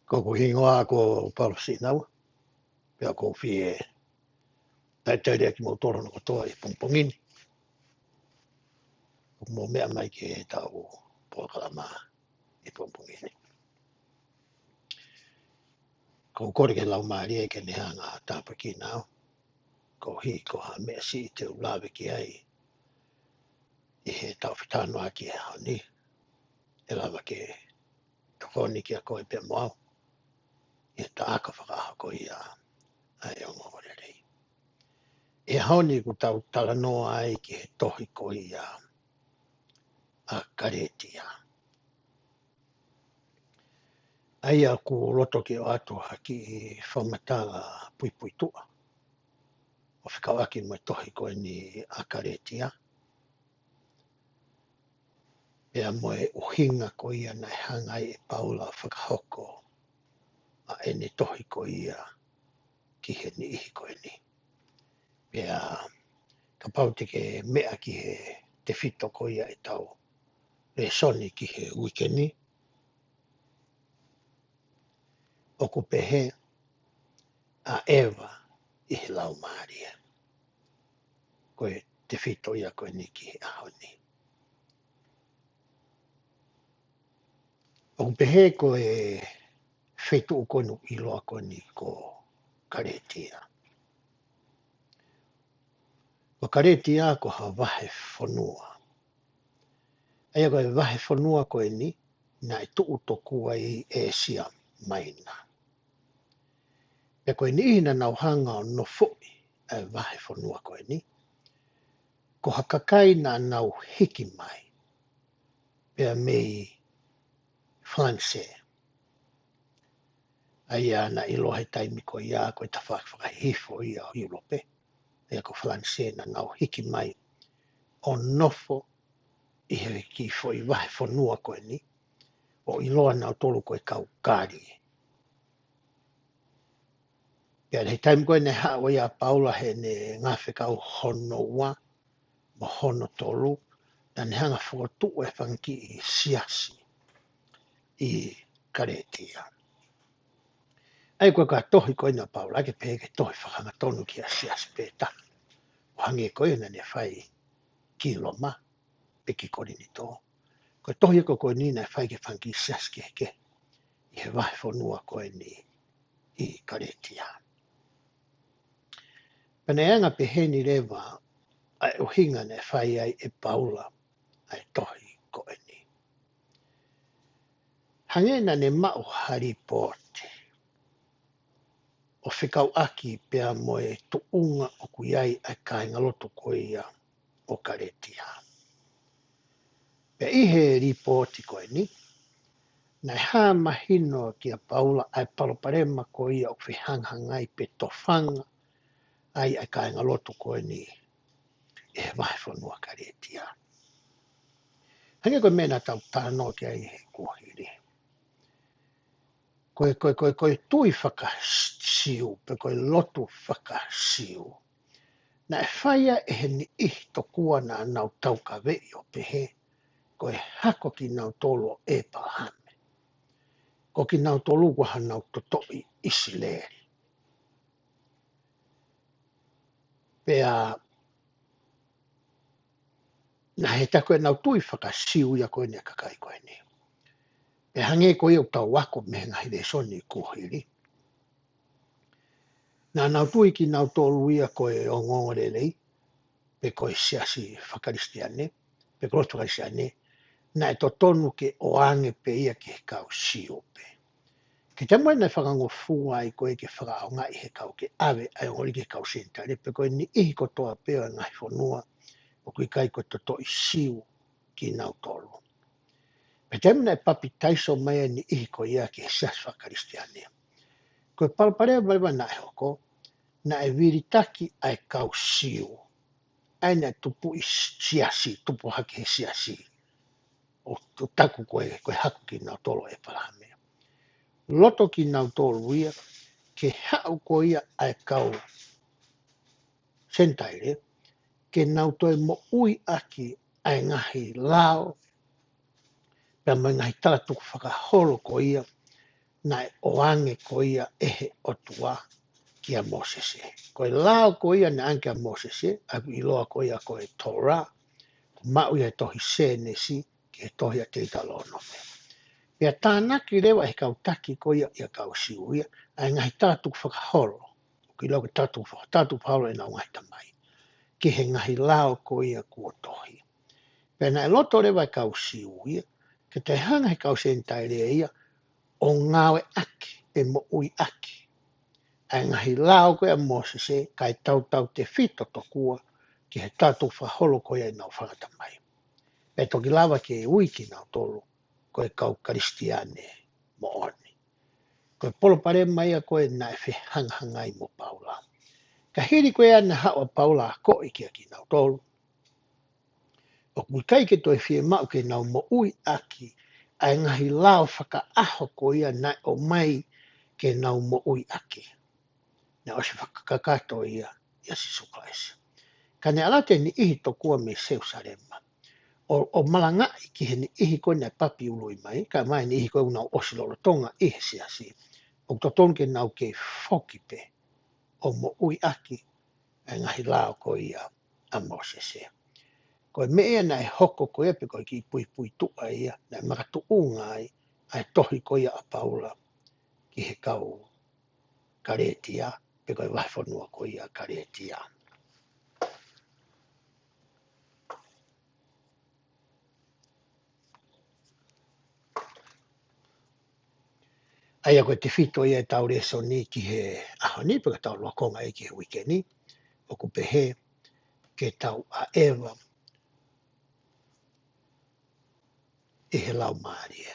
Ko hingoa ko Palestina pia ko fie tai ki mo toro no toa I pongpongini mo mea mai ke tau po kalama I pongpongini ko kore ke lau maari ke ne hanga tapa ki nao ko hi ko ha mea si te ulawe ki ai I he tau whitano aki e honi e lawa ke tokoni ki a koe pe moau I he taaka whakaha ko I a ongo kore rei e honi ku tau tala noa ai ki he tohi ko I a karetia Aia ku roto ki o ato haki whamatala pui pui tua. O whikawaki mai tohi koe ni a karetia. Pea moe uhinga ko ia nei hangai e paula whakahoko. A ene tohi ko ia ki he ni ihi koe ni. Pea ka pautike mea ki he te whito ko ia e tau. Re soni ki he wikeni. O ku pehe a ewa I he lau maaria. Koe te whito ia koe ni ki he ahoni. O pehe ko e fetu ukonu I loa ko ni ko karetia. Ko karetia ko ha wahe whanua. Aia ko e wahe whanua ko e ni, na e tuu toku ai e sia maina. Pea ko e ni ina nau hanga o no fui e wahe whanua ko e ni. Ko hakakai na nau hiki mai. Pea mei flanse. Aia na ilo he taimi ko ia ko e tawhakahifo ia o Europe. Aia ko flanse na nau hiki mai o nofo I he ki foi wahe whanua ko e ni. O iloa nau tolu ko e kau kāri. Pea he taimi koe ne hawa ia paula he ne ngā whekau hono wa, ma hono tolu, na ne hanga whakatu e whanki I siasi I karetia. Ai koe ka tohi koe na paula, ke pēke tohi whakanga tonu ki a siasi pēta. O hangi koe na ne whai ki loma, peki kori ni tō. Koe tohi ko koe ni na whai ke whanki siasi ke ke. I he wahe whanua koe ni I karetia. Pane anga peheni rewa ai uhinga ne whai ai e paula ai tohi ko e ni. Hangena ne mau haripote. O whikau aki pea moe tuunga o kuiai ai kāinga loto ko ia o karetia. Pea ihe ripoti ko e ni, nai hā mahino ki a paula ai paloparema ko ia o whihanghangai pe tofanga ai kāinga loto ko e ni e wahe whanua karetia. Hange koe mena tau tāno ki ai he kuhiri. Koe tui whakasiu, pe koe lotu whakasiu. Na e whaia e he ni ihi tokua na nau tau ka vei o pehe, koe hako ki nau tolo e palahame. Ko ki nau tolu waha nau totoi isileri. Pea, na he tako e nau tui whakasiu ia koe ni a kakai koe ni. E hange koe o tau wako me ngahi le soni kuhiri. Na nau tui ki nau tolu ia koe o ngongore lei, pe koe siasi whakaristiane, pe koe whakaristiane, na e to tonu ke o ange pe ia ke he kau siu pe. Ke te moe nei whakango fua i koe ke whakao ngai he kau ke awe ai ori ke kau sentare, pe koe ni ihi ko toa peo ngai whanua, o kui kai koe to toi siu ki nau tolu. Pe te moe nei papi taiso mai ni ihi ko ia ke siasi whakaristiane. Koe palparea walewa na e hoko, na e viritaki ai kau siu. Aina tupu I siasi, tupu haki he siasi. O taku koe haku ki nau tolo e palahame. Loto ki nau tolo ia, ke hau ko ia ai kau sentaire, ke nau toi mo ui aki ai ngahi lao, pia mai ngahi talatuku whakaholo ko ia, nai oange koia ehe otua kia Mosese. Koe lao koia na anke a Mosese, aku iloa koia koe Torah, mau ia tohi sēnesi ki he tohi a te italonome. Pea tānaki rewa he kautaki koia ia kausiuia, ai ngahi tātuku whakaholo, ki lau ke tātuku whakaholo e nau ngahi tamai, ki he ngahi lao koia kua tohi. Pea nai loto rewa e kausiuia, ke te hanga he kausentai rea ia, o ngawe aki, e mo ui aki. Ai ngahi lao koia Mosese, kai tau te fito tokua, ki he tātuku whaholo koia e nau whakatamai. Pea toki lava ke e ui ki nau tolu, koe kau Kristiane mo oni. Koe polo pare mai a koe na e whehangangai mo Paula. Ka hiri koe ana hawa Paula a koe kia ki nau tolu. O kui kai ke toi whie mau ke nau mo ui aki, ai ngahi lao whaka aho ko ia nai o mai ke nau mo ui aki. Na o se whakakakato ia si sukaisa. Ka ne alate ni ihi tokua me Seusarema. O malanga ki he ni ihi koe nei papiului mai, ka mai ni ihi koe unau osilolo tonga ihe siasi. O toton ke nau ke fokipe o mo ui aki ai ngahi lao ko ia a Mosese. Koe mea nei hoko koe pe koe ki pui tua ia, nei makatu unga ai tohi koe ia a Paula ki he kau karetia, pe koe waifonua koe ia karetia. Aia koe te fito ia e tau reso ni ki he aho ni, pe koe tau lokonga e ki he wikeni, o ku pehe ke tau a Eva i he lau maarie.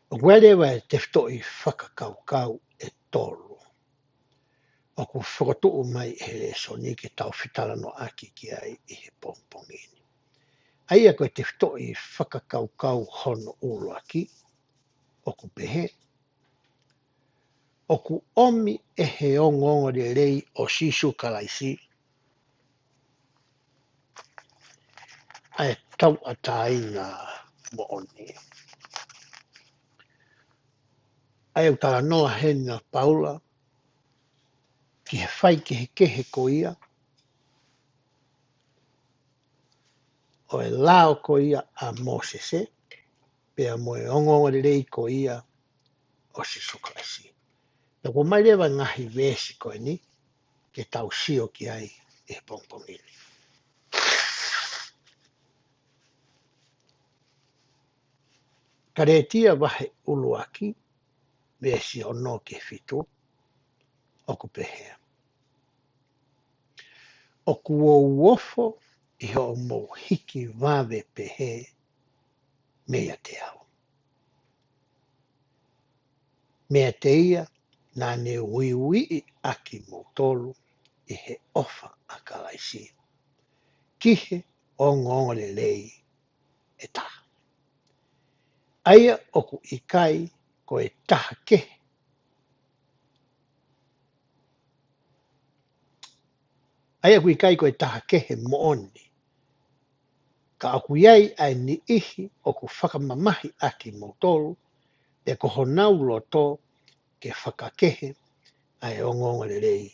O kuerewa e te fito i whakakaukau e tolu. O ku whakatuu mai he reso ni ke tau fitala no aki ki ai i he pompongini. Aia koe te fito i whakakaukau hono uruaki, o ku pehe. O ku omi e he ongongo de rei o sisu kalaisi. Ai tau atai ngā mo oni. Ai au tala noa hena Paula, ki he whai ki he kehe ko ia, o e lao ko ia a Mosese, pea mo e ongongo de rei ko ia o sisu kalaisi. Na ko mai rewa ngahi vesi koe ni, ke tau sio ki ai e pongpongini. Karetia wahe uluaki, vesi o no ke fitu, o ku pehea. O ku o uofo i ho mo hiki wawe pehe mea te au. Mea te ia nā ne uiui i aki mo tolu i he ofa a kalaisi. Kihe o ngongole lei e taha. Aia o ku ikai ko e taha kehe. Aia ku ikai ko e taha kehe mo oni. Ka aku iai ai ni ihi o ku whakamamahi aki mo tolu e ko honau loto ke whakakehe ai o ngongole rei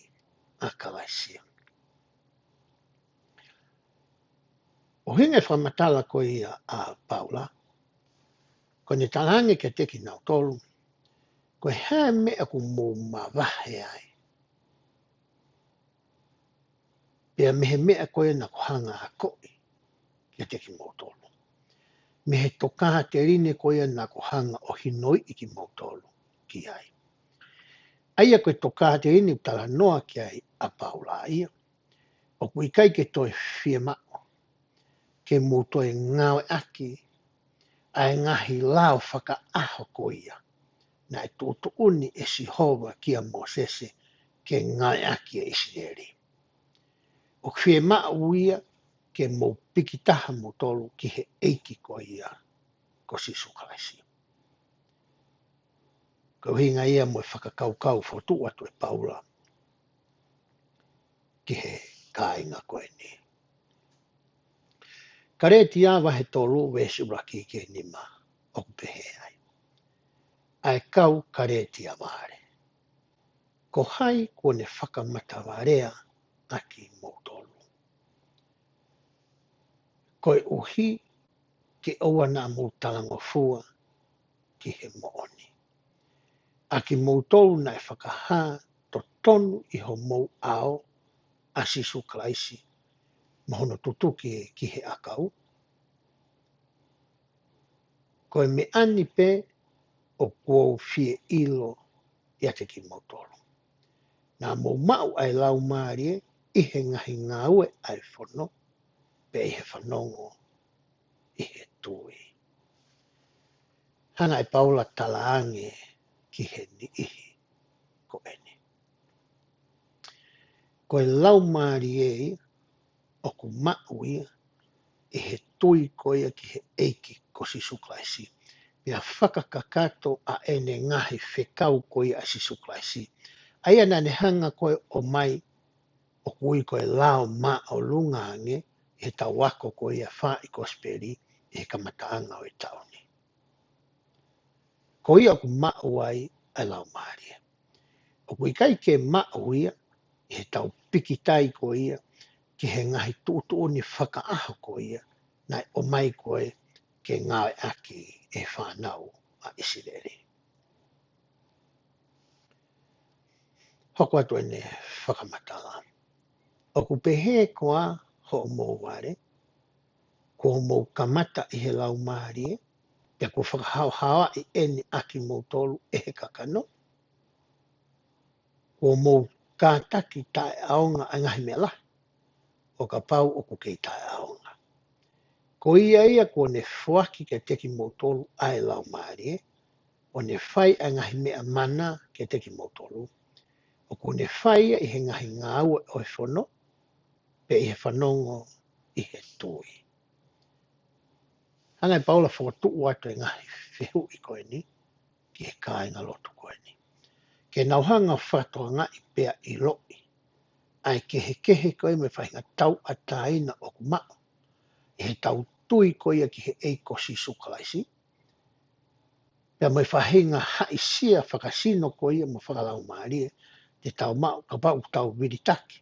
a kalaisia. O hinga whamatala ko ia a Paula, ko ne talange ke teki nau tolu, ko hea mea ku mō mawahe ai. Pea mehe mea koe na ko hanga a koi ke teki mō tolu. Mehe tokaha te rine koe na ko hanga o hinoi i ki mō tolu ki ai. Aia koe tokaha te rine tala noa ki ai a Paula ia. O kui kai ke toi fie mao, ke mō toi ngawe aki, ai ngahi lao whaka aho ko ia. Na e tōtu uni e Sihova ki a Mosese ke ngai aki e Israeli. O kwhie maa uia ke mō pikitaha mo tolu ki he eiki ko ia ko sisu kalaisi. Ko hinga ia mo e whakakaukau whotu atu e Paula ki he kāinga koe ni. Ka reti awa he tolu wesi uraki ke nima o pehe ai. ai kau kareti a vare. Ko hai kone whakamata varea aki motolu. Koe uhi ke oa na mōtalango fua ki he mooni. Aki motolu na e whakahā to tonu i ho mou ao a sisu kalaisi mohono tutuki ki he akau. Koe me ani pe o kuou fie ilo ia te ki motolu. Nā mō mau ai lau mārie i he ngahi ngāue ai whono pe i he whanongo i he tui. Hana e paula talaange ki he ni ihi ko eni. Koe lau mārie o ku mau ia i he tui koia ki he eiki ko si suklaisi. Pia whakakakato a ene ngahi whekau koia a si suklaisi. Aia nane hanga koe o mai o kui koe lao ma o lungaange he tau wako koia wha i kosperi i he kamataanga o i taoni. Ko ia ku mau ai ai lau maarie. O kui kai ke mau ia i he tau pikitai ko ia ki he ngahi tuutu ni whakaaho ko ia nai o mai koe ke ngawe aki e whanau a Isirere. Hoko atu ene whakamatala. O ku pehe koa ho o mō ware, ko mō kamata i he lau maarie, pia ko whakahau hawa i ene aki mō tolu e he kakano, ko mō kātaki tae aonga a ngahi mea lahi, o ka pau o ku kei tae aonga. Ko ia ko ne whuaki ke teki mō tolu ai lau maarie, o ne whai a ngahi mea mana ke teki mō tolu, o ko ne whai i he ngahi ngāua o e whono, pe i he whanongo i he tui. Hanga i paula whakatuu atu e ngahi whihu i koe ni, ki he kāinga lotu koe ni. Ke nauhanga whatoa ngā i pea i loi, ai kehe koe me whainga tau a taina o ku mao, i he tau tui koe ki he eiko si sukalaisi, pea mai whahinga haisia whakasino koe mo whakalau maarie, te tau mao ka pau tau viritaki,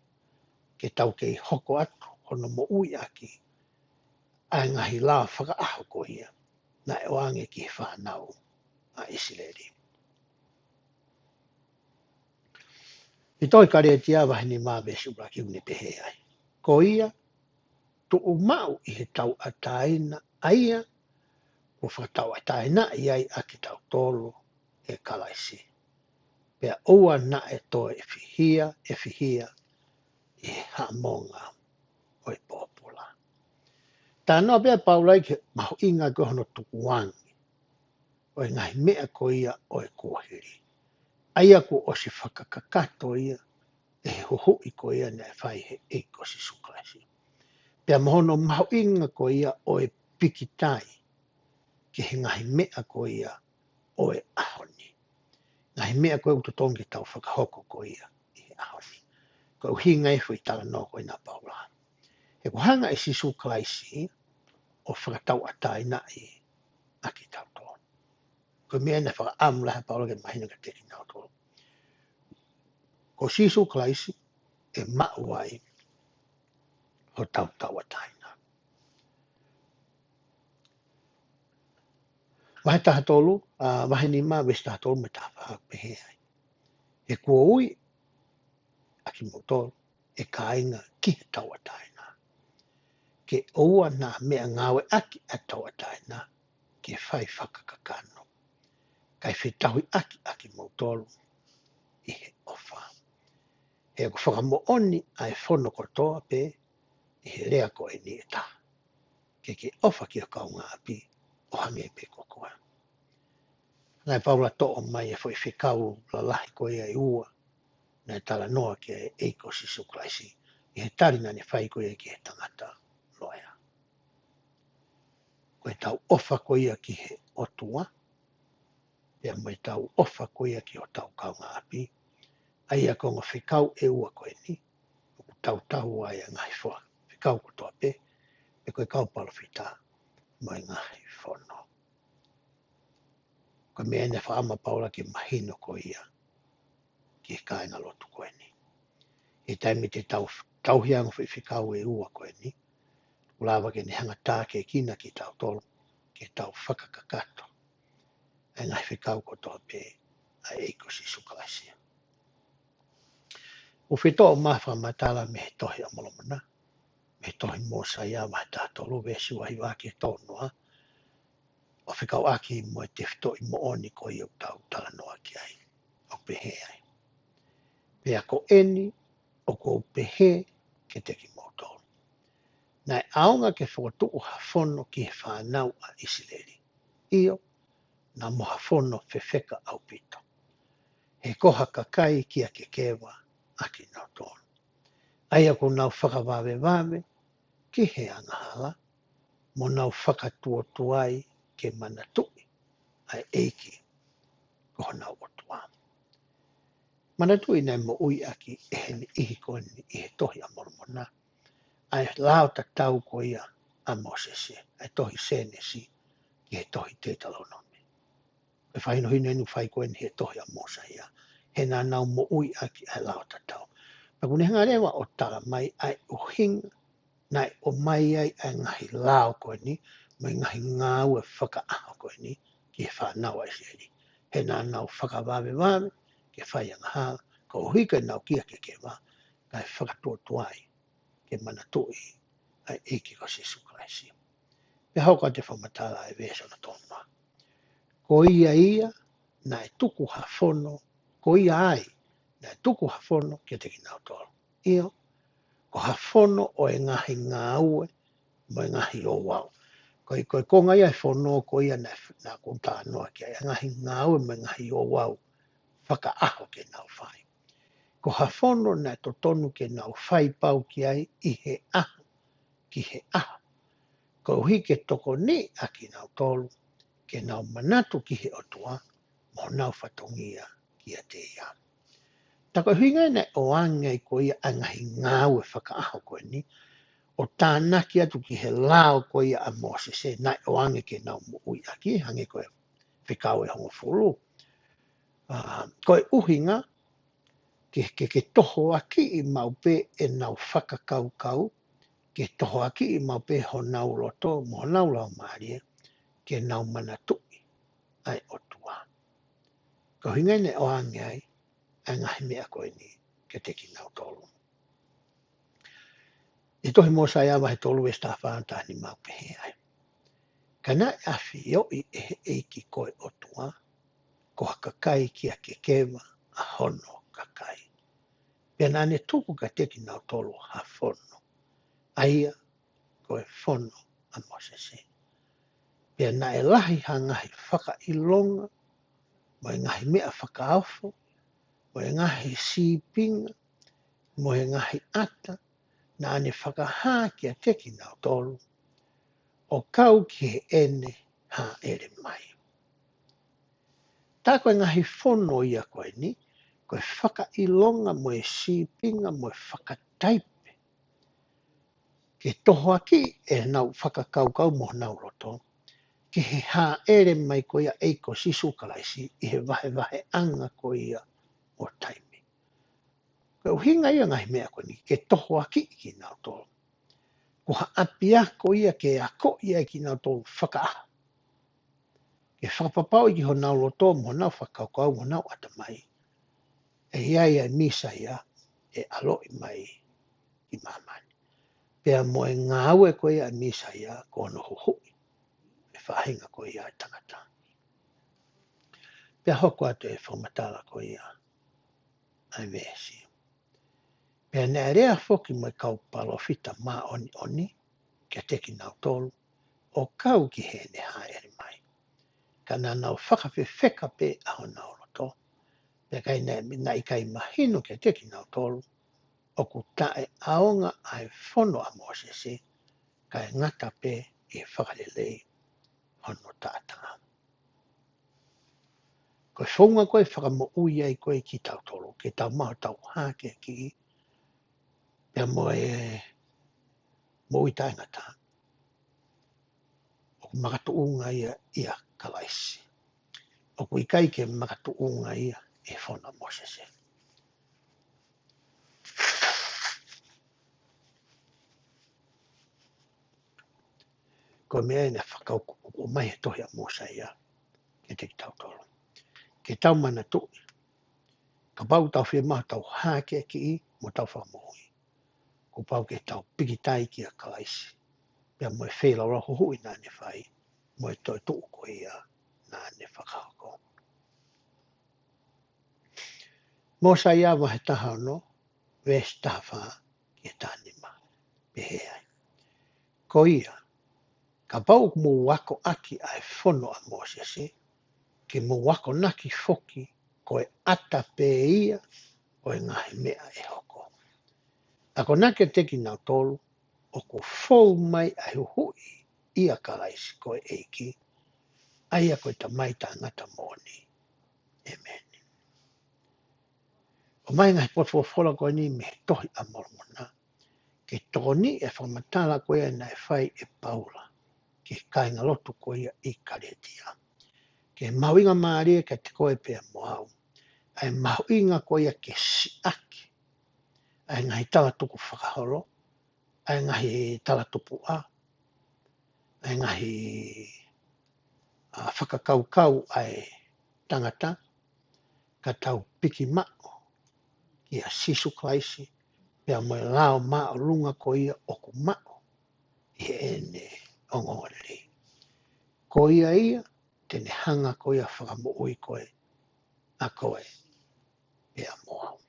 ke tau kei hoko atu, hono mo ui aki, ai ngahi la whakaaho ko ia, na e oange ki he whanau a Isireri. I toi kare tia wahini mā besubra ki une pehe ai. Ko ia, tu umau i he tau ataina aia, ko whakatau ataina i ai aki tau tolo e kalaisi. Pea oua na e toi e fihia, i he hamonga o i pōpula. Tā noa pia paulai ke maho inga ko hono tukuangi, o i ngahi mea ko ia o e kōhiri. Aia ko o si whakakakato ia, e he hoho i ko ia ne whai he eiko si suklaisi. Pea mahono maho inga ko ia o e pikitai, ki he ngahi mea ko ia o e ahoni. Ngahi mea ko e utotongi tau whakahoko ko ia i he ahoni. Ko uhinga e fui tala no ko ina paula. He ko hanga e si suklaisi, o whakatau atai na i aki tau tō. Ko mea ne whaka amlaha paula ke mahina ka teki tau tō. Ko sisu klaisi e mauai ho tau tau atai na. Wahe taha tolu, wahe ni maa wesi taha tolu me taha whahak pehe ai. E kua ui aki mo tolu e kāinga ki he tau atai na. Ke oua na mea ngawe aki a tau atai na ke whai whakakakano. Kai whitahui aki mo tolu i he ofa. E ko whakamo oni ai whono kotoa pe i he rea ko e ni e ta. Ke ofa ki o kaunga api o hange pe kokoa. Ngai paula to o mai e foi whikau la lahi ko e ai ua. Nai tala noa ki e eiko si suklaisi. I he tarina ne whai ko e ki he tangata loea. Ko e tau ofa ko ia ki he otua. Pea mai tau ofa ko ia ki o tau kaunga api. Aia ko ngā whikau e ua ko e ni. Tau tau ai a ngai whoa. Whikau ko toa pe. E koe kaupalo whita. Mai ngai whono. Ko me ene whaama paula ke mahino ko ia ki kāinga lotu koe ni. E taimi te tauhianga whiwhikau e ua koe ni. Ulawa ke ne hanga tā ke kina ki tau tolu ke tau whakakakato. E ngai whikau ko toa pē a eiko si sukalaisia. O whitoa mawha matala me he tohi amolomana. Me he tohi mōsa ia wahi tā tolu wesi wahi wāke tōnoa. O whikau aki mo e te whitoi mo oni ko i au tau tala noa ki ai. O pehe ai. Pea ko eni o ko pehe ke teki mōtolu. Nai aonga ke whakatu ha whono ki he whanau a Isileri. Io, na moha whono whewheka au pito. He koha kakai ki a ke kewa a ki nau tōnu. Aia ko nau whakawawe ki he angahala, mo nau whakatua tuai ke manatui ai eiki ko nau o tua. Manatui nei mo ui aki e heni ihi koni i he tohi a moromona. Ai lao ta tau ko ia a Mosese, ai tohi senesi ki he tohi te talonome. E whaino hino enu whai koe ni he tohi a Mosa ia. He nā nau mo ui aki ai lao ta tau. Ma kune hanga rewa o tala mai ai uhinga, nai o mai ai ai ngahi lao koe ni, mai ngahi ngāu e whakaaho koe ni ki he whanau ai seri. He nā nau whakawawe ke whai anga hala, ko hika nau kia ke kewa, kai whakatua tuai ke manatui ai eki ko Jesu Kraisi. Me hauka te whamatala e weso na tōnua. Ko ia na e tuku ha whono, ko ia ai na e tuku ha whono ke te kinau tōru. Io, ko ha whono o e ngahi ngā ue, mo e ngahi o wau. Ko i koe konga ia e whono ko ia na kunta noa ki ai, ngahi ngā ue mo e ngahi o wau, whaka aho ke nau whai. Ko ha whono na to tonu ke nau whai pau ki ai i he aho, ki he aho. Ko hui ke toko ni a ki nau tolu, ke nau manatu ki he otua, mo nau whatongia ki a te ia. Tako hinga nei o angai ko ia angahi ngāu e whakaaho koe ni, o tānaki atu ki he lao ko ia a Mosese, nai o angai ke nau mo ui aki, hange koe whikau e hongo fulu. Koe uhinga, ke toho aki i maupe e nau whakakaukau, ke toho aki i maupe ho nau loto, mo nau lau maarie, ke nau manatui ai otua. Ko hinga nei o angai, ai ngahi mea koe ni ke teki nau tolu. I tohi mōsa ia wahi tolu e stawhānta ni maupe he ai. Kana e awhi o i e eiki koe otua, ko hakakai ki a ke kewa a hono kakai. Pea nane tuku ka teki nau tolu ha whono. Aia koe whono a Mosese. Pea na e lahi ha ngahi whaka ilonga, mo e ngahi mea whakaawho, mo e ngahi sipinga, mo e ngahi ata, na ane whakahā ki a teki nau tolu, o kau ki he ene ha ere mai. Tā koe ngahi whono ia koe ni, koe whakailonga mo e sipinga mo e whakataipe. Ke toho aki e nau whakakaukau mo nau roto, ke he hā ere mai ko ia eiko sisu kalaisi i he wahe anga ko ia o taimi. Koe uhinga ia ngahi mea koe ni, ke toho aki ki nau tolu. Ko ha apia ko ia ke ako ia ki nau tolu whakaaha. Ke whakapapau i ki ho nau loto mo nau whakaukau mo nau atamai. E ia misa ia e alo i mai i mamani. Pea mo e ngāue ko ia misa ia ko no huhui. E whahinga ko ia e tangata. Pea hoko atu e whamatala ko ia ai vesi. Pea nea rea whoki mo e kaupalo fita mā oni ke teki nau tolu o kau ki he ne haere mai. Ka nā nau whakawhewheka pe aho nau roto. Pea kai na i kai mahino ke teki nau tolu o ku tae aonga ai whono a Mosese kai ngata pe i whakalelei hono tātanga. Koe whaunga koe whakamo ui ai koe ki tau tolu, ke tau maho tau hāke ki pea mo ui tae ngata. O ku makatu unga ia kalaisi. o kui kai ke makatuunga ia e whona mosese. Ko mea ina whakaukuku o mai he tohi a mosa ia ke te tau tolo. Ke tau mana tu, ka pau tau whia maha tau hāke ki I mo tau whamohui. Ko pau ke tau pikitai ki a kalaisi. Pea mo e whela roho hui nā ne whai, mo e toi tuu ko ia nā ne whakauko. Mosa ia wa he taha no, wes taha wha ki e tānima, peheai. Ko ia, ka pau mo wako aki ai whono a Mosese, ke mo wako naki foki ko e ata pe ia o e ngahi mea e hoko. Ako nake teki nau tolu, o ko fou mai ai hui ia kalaisi ko e eiki, aia ko e ta mai ta ngata moni. Amen. O mai ngai potfofola ko ni me tohi a mormona, ke toni e whamatala ko ia na e whai e paula, ke kainga lotu ko ia I karetia. Ke mawinga maaria ke te koe pia moau, ai mawinga ko ia ke siaki, ai ngahi tala tuku whakahoro, ai ngahi tala tupu ai ngahi whakakaukau ai tangata, ka tau piki mao, ki a sisu klaisi, pia moe lao mao runga ko ia oku mao, I ene ongoreri. Ko ia, tene hanga ko ia whakamoui koe, a koe, pia moau.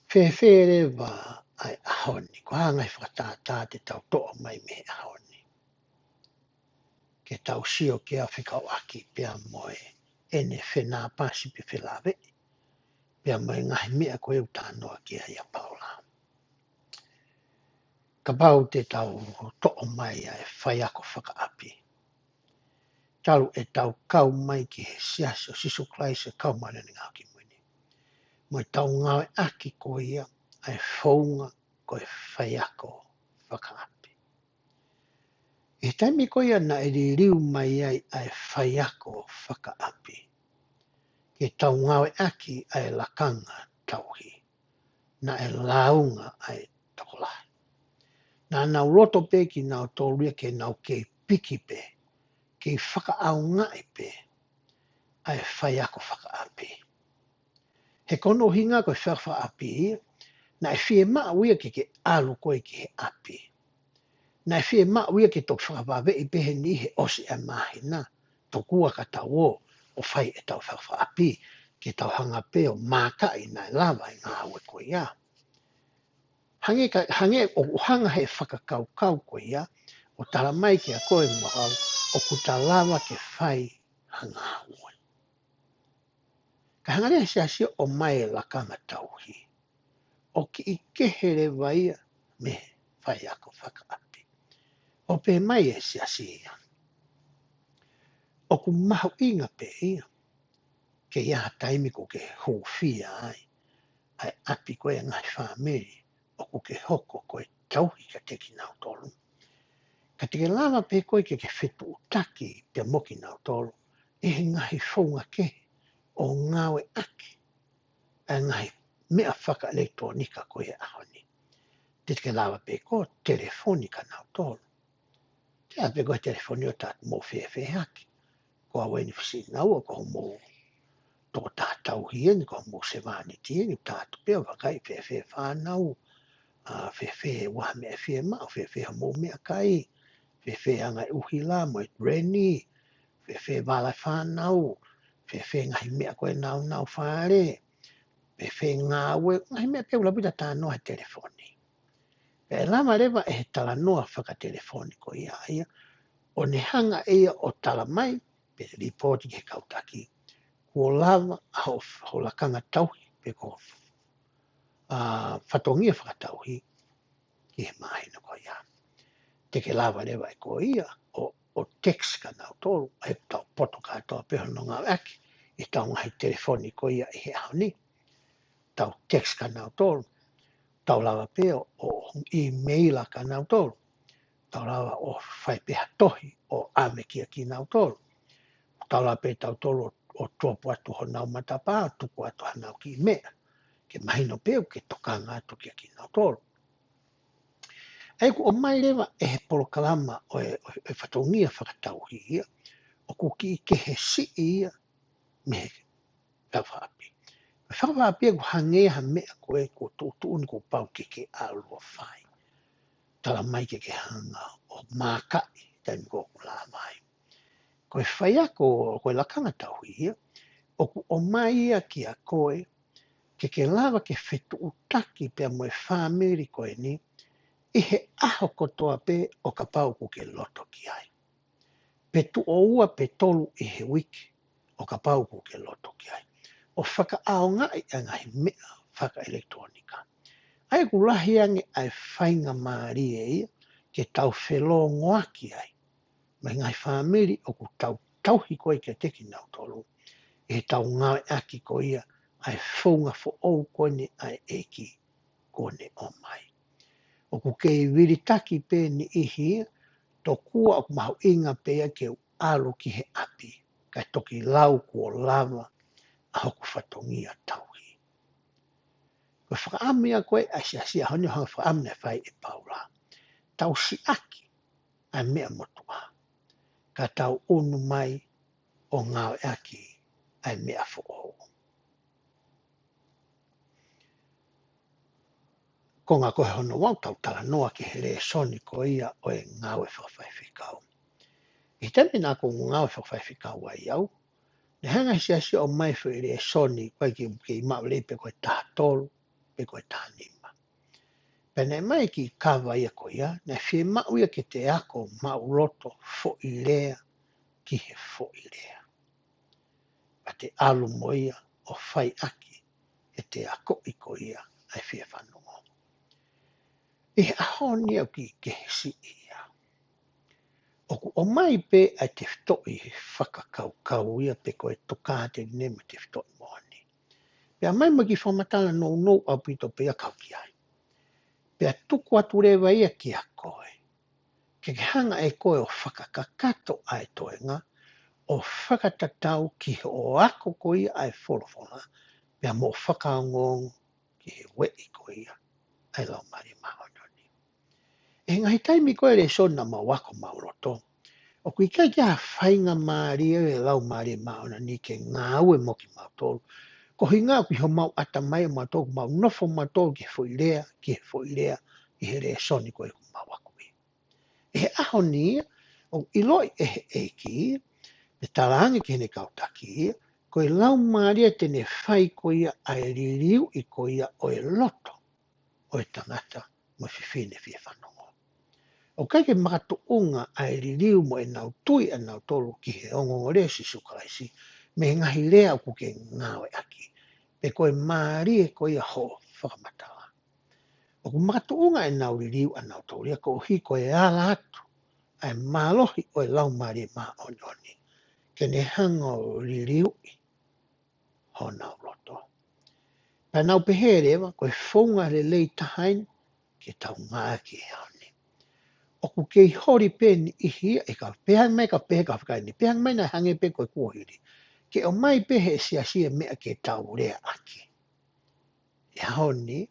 Whewhere wa ai ahoni, ko hanga I whakatātā te tau toa mai me ahoni. Ke tau sio ke a whikau aki pia moe, ene whenā pāsi pe whelāwe, pia moe ngahi mea ko eu tānoa ki a ia paula. Ka pau te tau toa mai ai whai ako whakaapi. Taru e tau kau mai ki he siaso, sisu klaise kau mana ni ngau ki mwini. Moe tau ngawe aki ko ia, ai whaunga ko e whai ako whakaapi. E taimi ko ia na e riu mai ai whai ako whakaapi. Ke tau ngawe aki ai lakanga tauhi, na e launga ai tokolahi. Na nau roto pe ki nau tōruia ke nau ke piki pe, ke whakaau ngai pe, ai whai ako whakaapi. He kono hinga ko whakaapi ia, na e whie maa uia ke alu koe ki he api. Na e whie maa uia ke tō whakawawe I pehe ni he osi e mahina, tō kua ka tau o whai e tau whakaapi, ke tau hanga pe o mākai na e lawa I ngā haue koe ia. Hange o hanga he whakakaukau koe ia, o tala mai ke a koe mahau, o kuta lawa ke whai hanga haue. Ka hanga rea siasi o mai la kanga tauhi, o ki I kehere waia me whai ako whakaapi. O pe mai e siasi ia. O ku mahu inga pe ia, ke ia taimi ko ke hūwhia ai api koe ngai whameri, o ku ke hoko koe tauhi ka teki nau tolu. Ka teke lava pe koe ke whetu utaki pia moki nau tolu, e he ngahi whaunga ke o ngawe aki, e ngahi mea whaka elektronika koe e ahoni. Te teke lava pe koe telefonika nau tolu. Te a pe koe telefoni o tātu mō whewhe haki, ko a weni whisi nau o ko mō tō tātau hieni, ko mō se wāni tieni, tātu pia wakai whewhe whānau, whewhe waha mea whie mao, whewhe mō mea kai, whewhe anga uhi la mo e reni, whewhe wala whanau, whewhe ngahi mea koe nau whare, whewhe ngāwe, ngahi mea pia ula pita tā noa telefoni. E lama rewa e he tala noa whaka telefoni ko ia, o ne hanga ia o tala mai, pe ripoti ke kautaki, ko lava ho lakanga tauhi, pe ko whatongia whakatauhi, ki he mahina ko ia. Teke lava rewa e ko ia, o text ka nau tolu, e tau poto katoa peho no ngā aki, e tau ngahi telefoni ko ia e he ahoni, tau text ka nau tolu, tau lava peo o emaila ka nau tolu, Taulawa o whai peha tohi o ame kia ki nau tolu. Taulawa pe tau tolu o tuapu atu ho nau matapā, tupu atu hanau ki mea. Ke mahino peu ke tokanga atu kia ki nau tolu. Eiku o mai lewa e he polokalama o e whatongia whakatauhi ia, o ku ki ke he si ia me he kawhaapi. Whakawhaapi e ku hangea mea koe ko tūtūni ko pau ke alua whai. Tala mai ke hanga o mākai taimi ko la mai. Koe whai ako koe lakanga tauhi ia, o ku o mai ia ki a koe ke lava ke whetu utaki pia moe whamiri koe ni, i he aho kotoa pe o ka pau ku ke loto ki ai. Pe tu o ua pe tolu i he wiki o ka pau ku ke loto ki ai. O whaka ao ngai a ngai mea whaka elektronika. Ai ku lahi ange ai whainga maari e ia ke tau whelo ngoa ki ai. Mai ngai whamiri o ku tauhi koe ke teki nau tolu. I he tau ngawe aki ko ia ai whaunga fo ou kone ai eki kone o mai. O ku kei viritaki pe ni ihi, to kua o mahu inga pe ke alo ki he api, kai toki lau kua lava a hoku whatongia tauhi. Koe whakaamia koe a sia honi hanga whakaamia whai e paula. Tau si aki a mea motua. Ka tau unu mai o ngau aki a mea fo ou. Ko ngā koe hono wau tau tala noa ki he le soni ko ia o e ngau e whawhaiwhikau. I teme nā ko ngau e whawhaiwhikau ai au, ne hanga si o mai whu i le soni koe ki maule pe koe taha tolu, pe koe taha nima. Pene mai ki kawa ia ko ia, ne whie mau ia ke te ako mau loto fo i lea ki he fo i lea. Pa te alu mo ia o whai aki e te ako i ko ia ai whie whanongo. I he ahoni au ki ke si ia. Oku o mai pe ai te whitoi whakakau ia pe koe toka te nema te whitoi mohani. Pea mai maki whamatala no au pito pe a kau ki ai. Pea tuku atu rewa ia ki a koe. Ke hanga e koe o whakakakato ai toenga, o whakatatau ki o ako ko ia ai wholowhonga, pea mo whakaongongo ki he wei ko ia ai lau mari mahononi. E ngahi taimi koe le sona ma wako mauroto, o kui kai kia whainga maari e lau maari mahononi ke ngā ue mo ki mautolu, ko hi ngā kui ho mau ata mai o mautolu, mau nofo mautolu ki he whoilea, i he le soni koe ku mau wako i. E he aho ni, o iloi e he eiki, me tarangi ki hene kautaki, koe lau maari e tene whai ko ia ai ririu i ko ia o e loto, o e tangata mo whiwhine whie whanongo. O kai ke makatuunga ai ririu mo e nau tui a nau tolu ki he ongongore si sukaraisi, me ngahi lea ku ke ngawe aki, pe koe maari e koe a ho whakamatawa. O ku makatuunga e nau ririu a nau tolu, ko hi koe ala atu, ai malohi o e lau maari e maa onioni, ke ne hanga o ririu i ho nau loto. Pa nau peherewa, koe whaunga le lei tahain, ke tau ngā ki e honi. O ku kei hori pe ni ihi e ka pehang mai ka pehe ka whakai ni pehang mai na hange pe koe kuahiri. Ke o mai pehe sia mea ke tau rea aki. E honi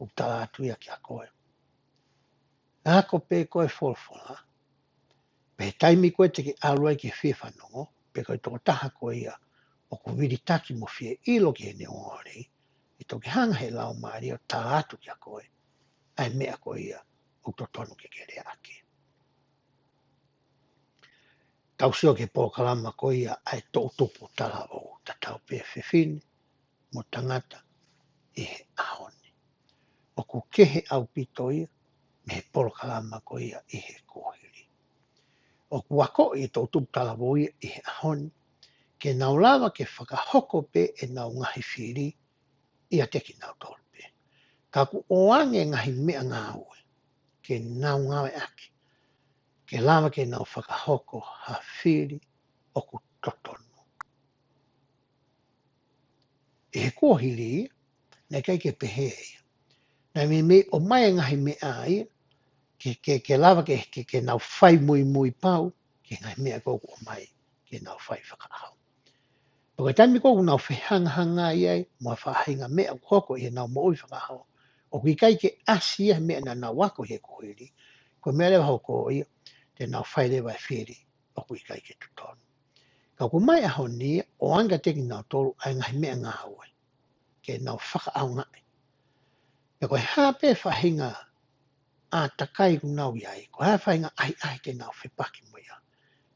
u tala atu ia ki a koe. Ako pe koe wholwhola. Pe taimi koe te ki alua ki whie whanongo, pe koe toko taha koe ia o ku viritaki mo whie ilo ki hene ongori, i toki hanga he lau maari o tala atu ki a koe, ai mea koe ia u totonu ke rea aki. Tau sio ke pōkalama ko ia ai tō tupu tala o tatau pe whiwhini mo tangata i he ahoni. O ku kehe au pito ia me he pōkalama ko ia i he kōhiri. O ku wako i tō tupu tala o ia i he ahoni ke nau lava ke whakahoko pe e nau ngahi whiri i a teki nau tōrupe. Ka ku oange ngahi mea ngāue ke nau ngawe aki. Ke lava ke nau whakahoko ha whiri o ku totonu. E he kōhiri, nei kai ke pehe ia. Nei me o mai ngahi me ai, ke lava ke nau whai mui pau, ke ngai mea kōku o mai, ke nau whai whakaahau. Paka taimi kōku nau whihanga iai, mua whahinga mea koko i nau mo ui whakaahau. O ki kai ke asi ia mea na nau wako he kuhiri, ko mea lewa hoko ia, te nau whai lewa e whiri, o ki kai ke tutonu. Ka ku mai aho ni, o anga teki nau tolu, ai ngai mea ngā haue, ke nau whakaahau ngai. Ka koe hape whahinga a takai ku nau iai, ko hae whahinga ai te nau whipaki mo ia.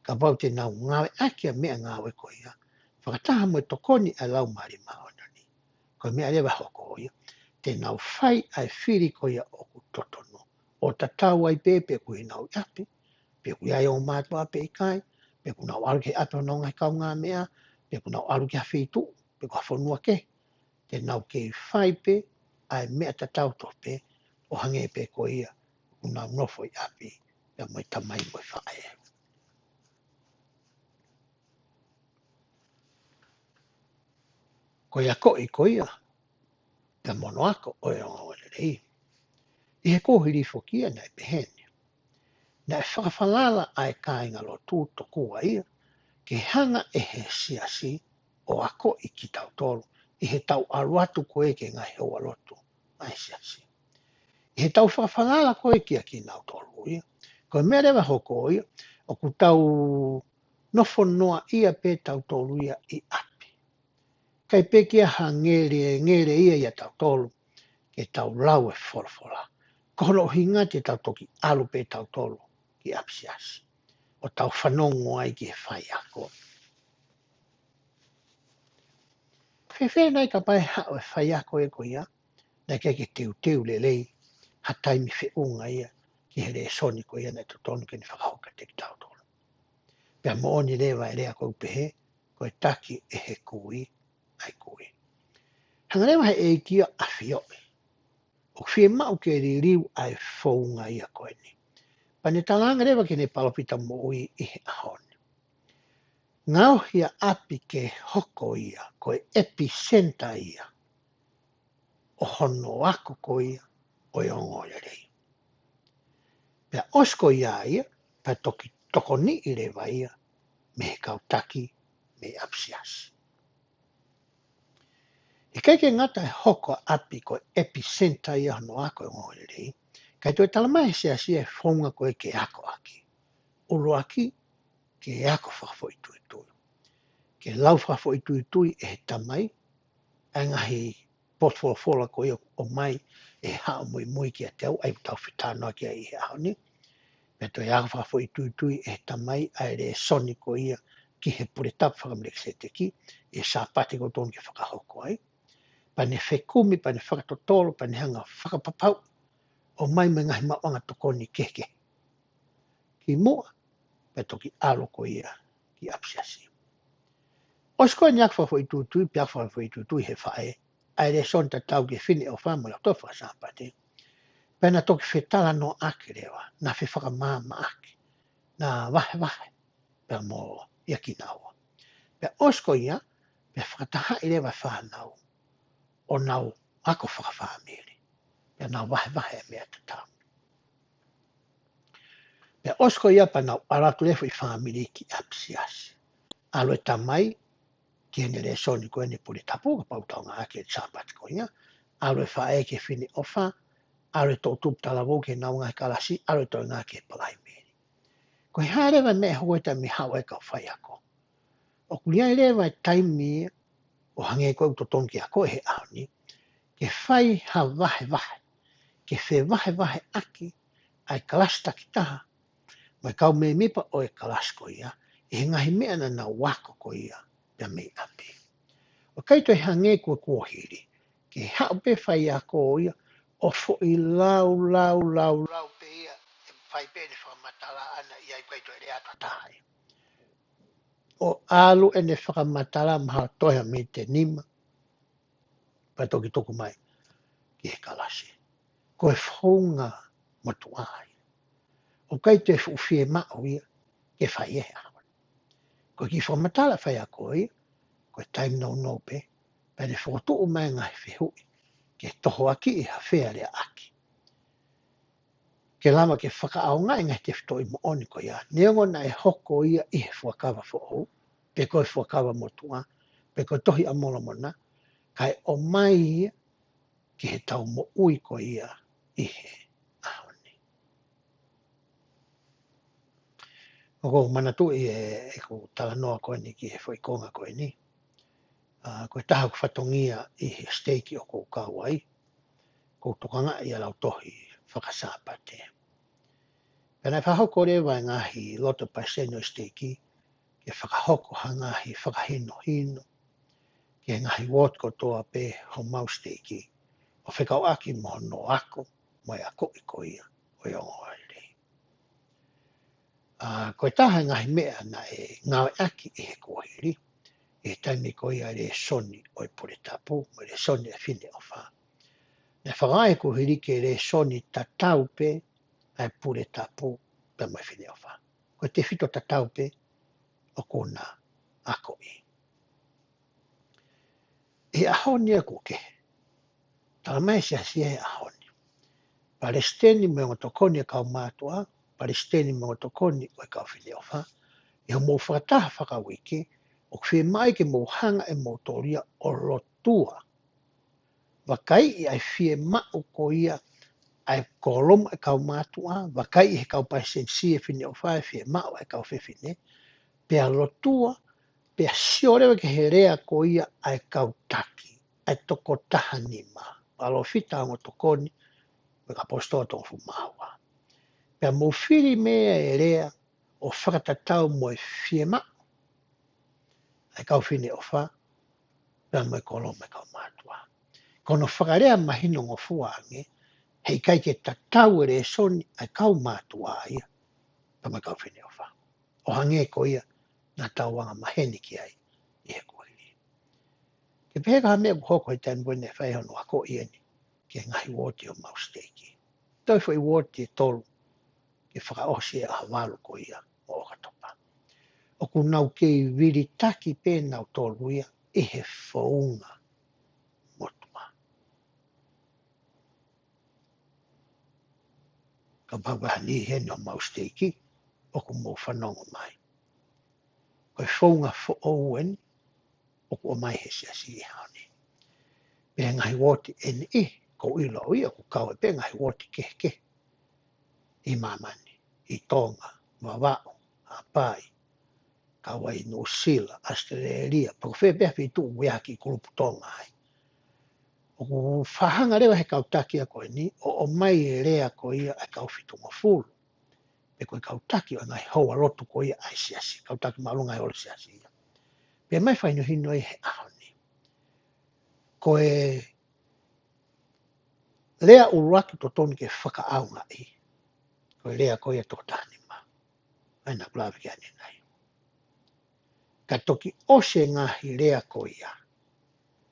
Ka wau te nau ngawe akia mea ngawe ko ia, whakataha mo tokoni a lau mari maonani. Ko mea lewa hoko ia, te nau whai ai whiri ko ia o ku totono. O tatau ai pepe ku i nau api, pe ku iai o mātua pe i kai, pe ku nau aru ke api o nau ngai kau ngā mea, pe ku nau aru ke hawhitu, pe ku hawhanua ke, te nau ke whai pe, ai mea tatau tope, o hange pe ko ia, ku nau nofo i api, pe moi tamai moi whae. Ko ia ko ia, pe mono ako o e onga wale rei. I he kohiri fokia nei pehene. Nei whakawhalala ai kāinga lo tū tokua ia, ke hanga e he siasi o ako i ki tau tolu, i he tau aruatu koe ke ngai hewa lotu, mai siasi. I he tau whakawhalala koe ki a ki nau tolu ia, ko mea rewa hoko ia, o ku tau nofo noa ia pe tau tolu ia i api. Kai pekia ha ngere ia ia tau tolu, ke tau lau e whorwhora. Kono hinga te tau toki alu pe tau tolu ki apsiasi. O tau whanongo ai ki he whai ako. Whewhe nei ka pai hao e whai ako e ko ia, nei ke teu le lei, ha taimi whiunga ia, ki he re soni ko ia nei tutonu ke ni whakahoka te ki tau tolu. Pea mooni lewa e rea kou pehe, ko e taki e he kui, ai kui. Hangarewa he e kia a whioe. O whie mau ke riu ai whaunga ia koe ni. Pane talanga rewa ke ne palopita mo ui i he ahone. Ngau hia api ke hoko ia, koe epicenta ia. O hono ako ko ia, o e ongo ia rei. Pea osko ia ia, pa toki toko ni i rewa ia, me he kautaki, me apsiasi. I kai ke ngata e hoko api ko epicenta ia hono ako e ongo ia rei, kai toi talamai se asia e whaunga koe ke ako aki. Ulu aki, ke ako whakafo i tui tui. Ke lau whakafo i tui tui e he tamai, e ngahi potwolafola ko i o mai e hao mui ki a teo, ai tau whitanoa ki a i he ahoni. Me toi ako whakafo i tui tui e he tamai, ai re soni ko ia ki he pure tapu whakamilek se te ki, e sa pati ko tonu ki whakahoko ai. Pane whekumi, pane whakatotolo, pane hanga whakapapau, o mai me ngahi mawanga tokoni keke. Ki mua, me toki alo ko ia ki apsiasi. Osko ni akwa fo i tui tui, pi akwa fo i tui tui he whae, ai re son ta tau ke whini o whamula tofa sa pati. Pena toki whetala no ake rewa, na whi whakamama ake, na wahe, pe mo iaki naua. Pe osko ia, pe whakataha i rewa whanau, o nau ako whakawhamiri, pe nau wahe mea te tau. Pe osko ia pa nau aratu lefo i whamiri ki apsiasi. Alo e tamai, ki hene re soni koe ne puri tapu, ka pautau ngā ake e tsapati ko ia, alo e whae ke whini ofa, alo e tō tup talavou ke nau ngai kalasi, alo e tō ngā ke palai meri. Ko he haerewa me hoi ta mi hao e kau whai ako. O kuria e rewa e taimi o hange koe to tonu ki a koe he aoni, ke whai ha wahe, ke whe wahe aki, ai kalasta ki taha, mai kau me mipa o e kalas ko ia, e ngahi mea na nau wako ko ia, pia mei api. O kaito e hange kua kuahiri, ke hao pe whai a ko ia, o fo i lau pe ia, e whai pe ne whakamatala ana ia i kaito e rea tatai. O alu e ne whakamatala maha toia me te nima, pa toki toku mai, ki he kalasi. Ko e whaunga motuai. O kaito e whuwhie mao ia, ke whai e hawa. Ko ki whakamatala whai a ko ia, ko e taim no pe, pa ne whakotu o mai ngai whihui, ke toho aki i ha whea rea aki. ke lama ke whakaaonga i ngai te whito i mo oni ko ia. Neongo na e hoko ia i he whakawa who'ou, pe koe whakawa motua, pe koe tohi a mola mona, kai o mai ia ki he tau mo ui ko ia i he ahoni. O ko manatu i e ko tala noa koe ni ki he whoikonga koe ni. Koe taha ku whatongia i he steiki o kou kauai, kou tokanga i alau tohi whakasāpate. Pena whahoko rewa ngahi loto paiseno steiki, ke whakahoko ha ngahi whakahino hino, ke ngahi wot ko toa pe ho mau steiki, o whekau aki mo no ako, mo e ako i ko ia, o iongo aere. Koe taha ngahi mea na e ngawe aki i he kuahiri, e taimi ko ia re soni o i pure tapu, mo re soni e fine o wha. Ne whakae kuahiri ke re soni tatau pe, ai pure tapu, pe mo e fine o wha. Koe te fito tatau pe, o kona ako i. E ahoni a kuke, tala mai se asia e ahoni. Palestini me o tokoni e kau mātua, Palestini me o tokoni o e kau fine o wha, e ho mō whakataha whakawiki, o kwhi mai ke mō hanga e mō toria o rotua. Wakai i ai fie mao ko ia ai kolom e kau mātua, wakai i he kau paisensi e fine o wha e fie mao e kau whiwhine, pea rotua, pea siorewa ke he rea ko ia ai kau taki, ai toko taha nima. Alo fita o tokoni, me ka postoa tō fumaua. Pea mō whiri mea e rea o whakatatau mo e fie mao, ai kau whine o wha, pea mo e kolom e kau mātua. Kono whakarea mahino ngō fuange, hei kai ke tatau e re soni ai kau mātua ia, pea mo e kau whine o wha. O hange ko ia, nā tauanga maheni ki ai, i he kuahiri. Ke peheka hamea ku hoko i tēn wene whaihono ako i eni, ke ngahi woti o mau steiki. Toi fo i woti e tolu, ke whakaosi e ahawalu ko ia o okatopa. O ku nau ke i viri taki pē nau tolu ia, e he whaunga motua. Ka pawahani heni o mau steiki, o ku mō whanongo mai. Koe whaunga whaouen, o ku o mai he siasi i haoni. Pea ngahi woti eni i, ko ilo o ia ku kau e pē ngahi woti ke. I mamani, i Tonga, Wawao, Hapai, Kauai, New Zealand, Australia, pako whepea whitu uiaki kurupu Tonga ai. O ku whahanga rewa he kautaki a koe ni, o mai e rea ko ia ai kau whitu ngofulu. Pe koe kautaki o ngai hoa rotu ko ia ai siasi, kautaki malunga e ole siasi ia. Pe mai whaino hino i he ahoni. Koe rea uruaki to tonu ke whakaaunga i. Koe rea ko ia tō tāni ma. Aina plawe ki ane nai. Ka toki ose ngahi rea ko ia.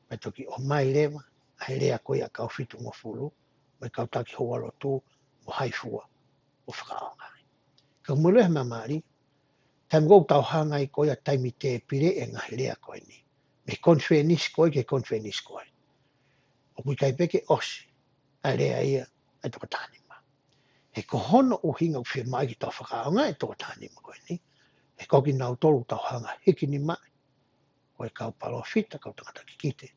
Ka toki o mai rewa, ai rea ko ia kau whitu ngofulu, mai kautaki hoa rotu, mo haifua, o whakaaunga. Ka muleha mamari, taim gou tau hanga i koia taimi te pire e ngahi rea koe ni. Me konwhenis koe ke konwhenis koe. O kui kai peke osi, ai rea ia, ai toko tānima. He kohono uhinga uwhia mai ki tau whakaonga e toko tānima koe ni. He koki nau tolu tau hanga hiki ni mai. Koe kau palo fita, kau tangata ki kite.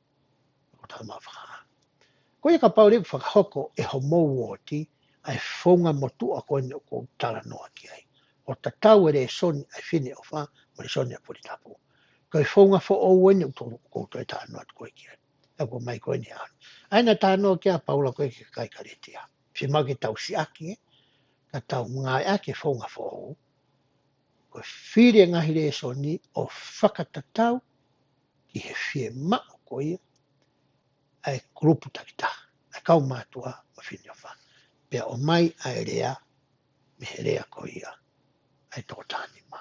Ko tau mau whakaonga. Koe ka pauri whakahoko e ho mou oti, ai whaunga motua koe ni o kou tala noa ki ai. O tatau e re soni ai whine o wha, mo re soni a puri tapu. Koe whaunga fo o wene o tōru koutou e tānoa tu koe ki ai. E ko mai koe ni anu. Aina tānoa kia paula koe ki kai karetia. Whia mau ke tau si aki e, ka tau ngai ake whaunga fo o. Koe whire ngahi re soni o whakatatau ki he whie mao koe ai grupu takita. Ai kau mātua o whine o wha. Pea o mai ai rea, me he rea ko ia, ai tō tāni mā.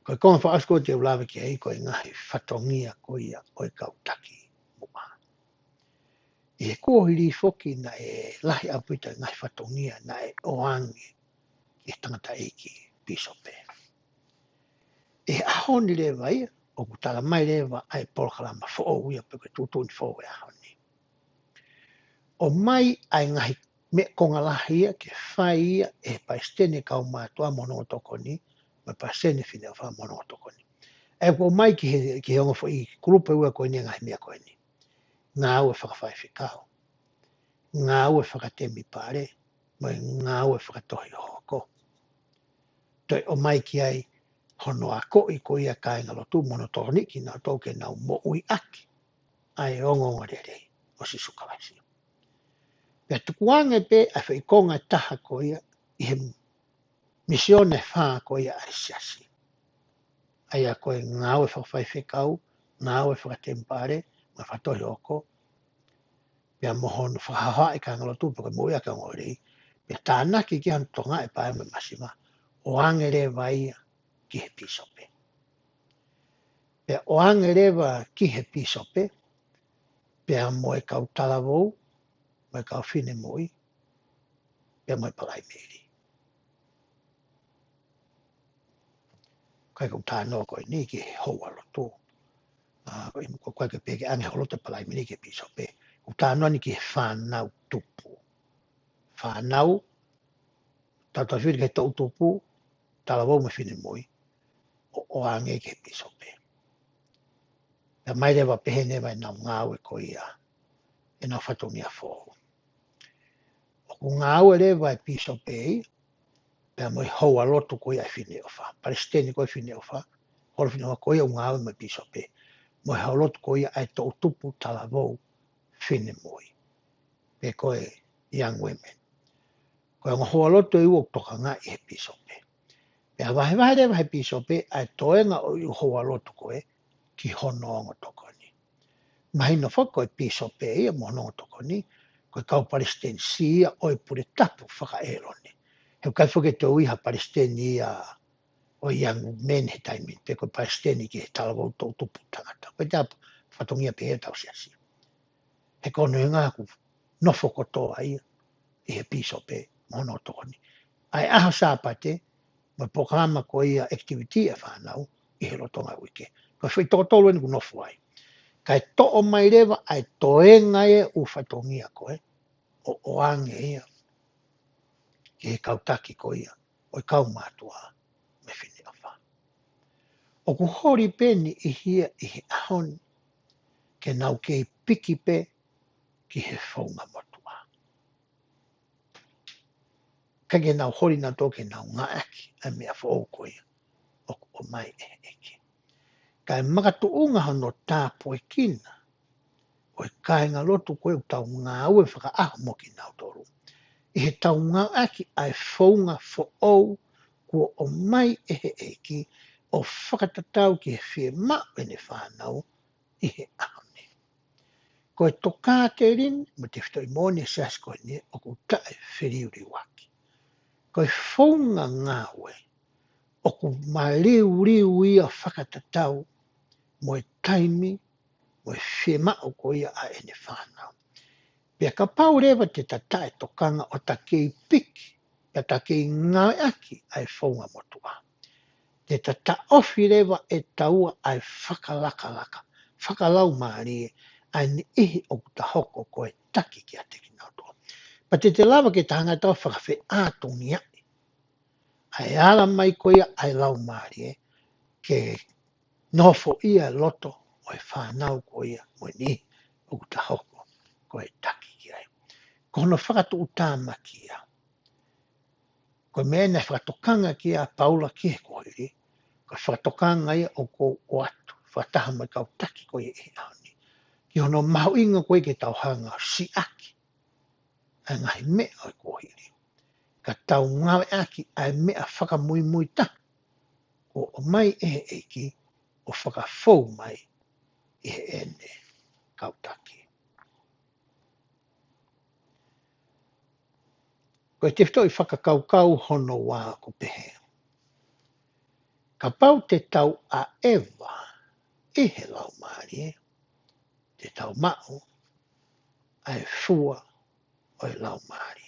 Koe konga whaasko te ulawe ki hei koe ngahi whatongia ko ia o kau taki mua. I he kuohiri foki na e lahi apuita ngahi whatongia na e oange ki tangata eiki pisope. E ahoni rewa ia, o kutala mai rewa ai polokalama who o ia pe koe tūtuni who e ahoni. o mai ai ngahi me konga lahia ke whai ia e paistene kau mātua mono tokoni, ma pasene whine o wha mono tokoni. E ko mai ki he onga fo i kurupe ua koe ni ngahi mea koe ni. Ngā au e whakawhai whikau. Ngā au e whakatemi pare, mai ngā au e whakatohi hoko. Toi o mai ki ai hono a koi ko ia kāinga lotu mono tokoni ki nā tōke nau mo ui aki. Ai ongo rere o si sukawasi. Pea tukuange pe a whaikonga taha ko ia i he misione whaa ko ia arisiasi. Ai a koe ngā au e whakawhai whikau, ngā au e whakatempare, ma whatohi hoko, pea mohono whakahawa i kāinga lotu pako mo ia ka ngorei, pea tānaki ki han tonga e pae me masima, o angere vai ki he pisope. Pea o angerewa ki he pisope, pea mo e kau talavou, mo e kau whine moi, pea mo e palai meri. Kai kau tānoa koe ni ki he hoa lotu. Ko koe ke peke ange holote palai meri ki he pisope. Kau tānoa ni ki he whanau tupu. Whanau, tata whiri ke tau tupu, talavou me whine moi, o ange ki he pisope. Pea mai rewa pehene vai nau ngāu e koe ia, e nau whatongia fōu. O ku ngāu e rewa e pisope ei, pea mo i hoa lotu koe ai whine o wha. Palestini koe whine o wha, holo whine o koe o ngāu me pisope. Mo i hoa lotu koe ai tau tupu talavou whine moi. Pe koe young women. Koe ngā hoa lotu e uok tokanga i he pisope. Pea wahe rewa he pisope ai toenga o i hoa lotu koe ki hono ongo tokoni. Mahina whako e pisope ia mo hono ongo tokoni, koe kau Palestini sia oi pure tapu whaka erone. Heu kai whake tau iha Palestini ia o young men he taimin, pe koe Palestini ki he talavou tau tupu tangata. Koe tā whatongia pe he tau siasi. He kono i ngā ku nofo kotoa ia i he pisope mo hono tokoni. Ai aha sāpate, ma pokama ko ia activity e whanau i he rotonga wike. Koe whi tokotolo ni ku nofo ai. Kai to o mai rewa ai toenga e u whatongia koe, o ange ia, ki he kautaki ko ia, o i kau mātua me whine o wha. O ku hori peni i hia i he ahoni, ke nau ke i piki pe ki he whaunga motua. Ka ke nau hori na tō ke nau ngā aki, a mea whao ko ia, o mai e eke. Kai makatu unga hano tāpo e kina, o i kāinga lotu koe o tau ngā ue whaka aho mo ki nau toru. I he tau ngā aki ai whaunga whaou kua o mai e he eki o whakatatau ki he whie mau e ne whanau i he ahone. Koe toka te rin, mo te whitoi mōne e seas koe ne o ku tae whiriuri waki. Koe whaunga ngā ue o ku mariu ia whakatatau mo e taimi mo e whie mau ko ia a e ne whanau. Pea ka pau rewa te tatae tokanga o takei piki, pea takei ngā aki ai whaunga motua. Te tata ofi rewa e taua ai whakalaka, whakalau maari ai ni ihi o kuta hoko ko e taki ki a te kinautoa. Pa te lava ke tahanga tau whakawhi ātongi ai. Ai ala mai ko ia ai lau maari ke nofo ia loto o e whanau ko ia mo ni o kuta hoko ko e taki ki ai. Kono whakatu utama ki ia. Ko mea nei whakatokanga ki a paula ki he kohiri, ko whakatokanga ia o ko o atu, whakataha mai kau taki ko ia e aoni. Ki hono mahu inga koe ke tau hanga si aki, a ngahi mea o kohiri. Ka tau ngawe aki a mea whakamui ta, ko o mai e eki o whakafou mai i he ene kautaki. Ko te whitoi whakakaukau hono wā ko pehe. Ka pau te tau a ewa i he lau maari te tau mao ai fua o i lau maari.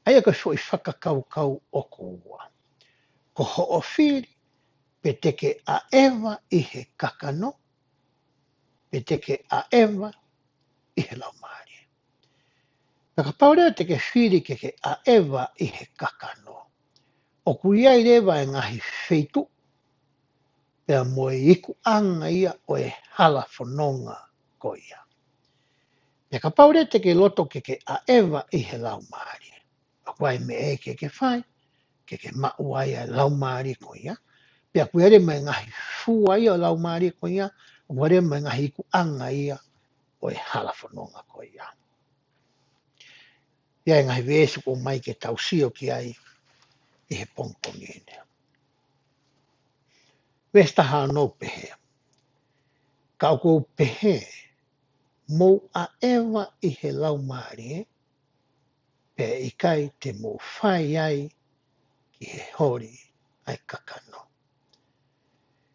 Aia ko fo i whakakaukau o ko ua. Ko ho o whiri pe teke a ewa i he kakano, pe teke a ewa i he lau maari. Peka paure te ke whiri ke a ewa I he kakano. O kuiai rewa e ngahi wheitu, pea moe iku anga ia o e hala whanonga ko ia. Peka paure te ke loto ke a ewa I he lau maari. A kuai me e ke whai, ke mau ai a lau maari ko ia. Pea kuere mai ngahi fua ia o lau maari ko ia, kuere mai ngahi iku anga ia o e hala whanonga ko ia. Ia e ngahi weesu ko mai ke tausio ki ai I he pongpongi ene. Westa haa no pehe. Ka o kou pehe, mou a ewa I he lau maari pe I kai te mou whai ai ki he hori ai kakano.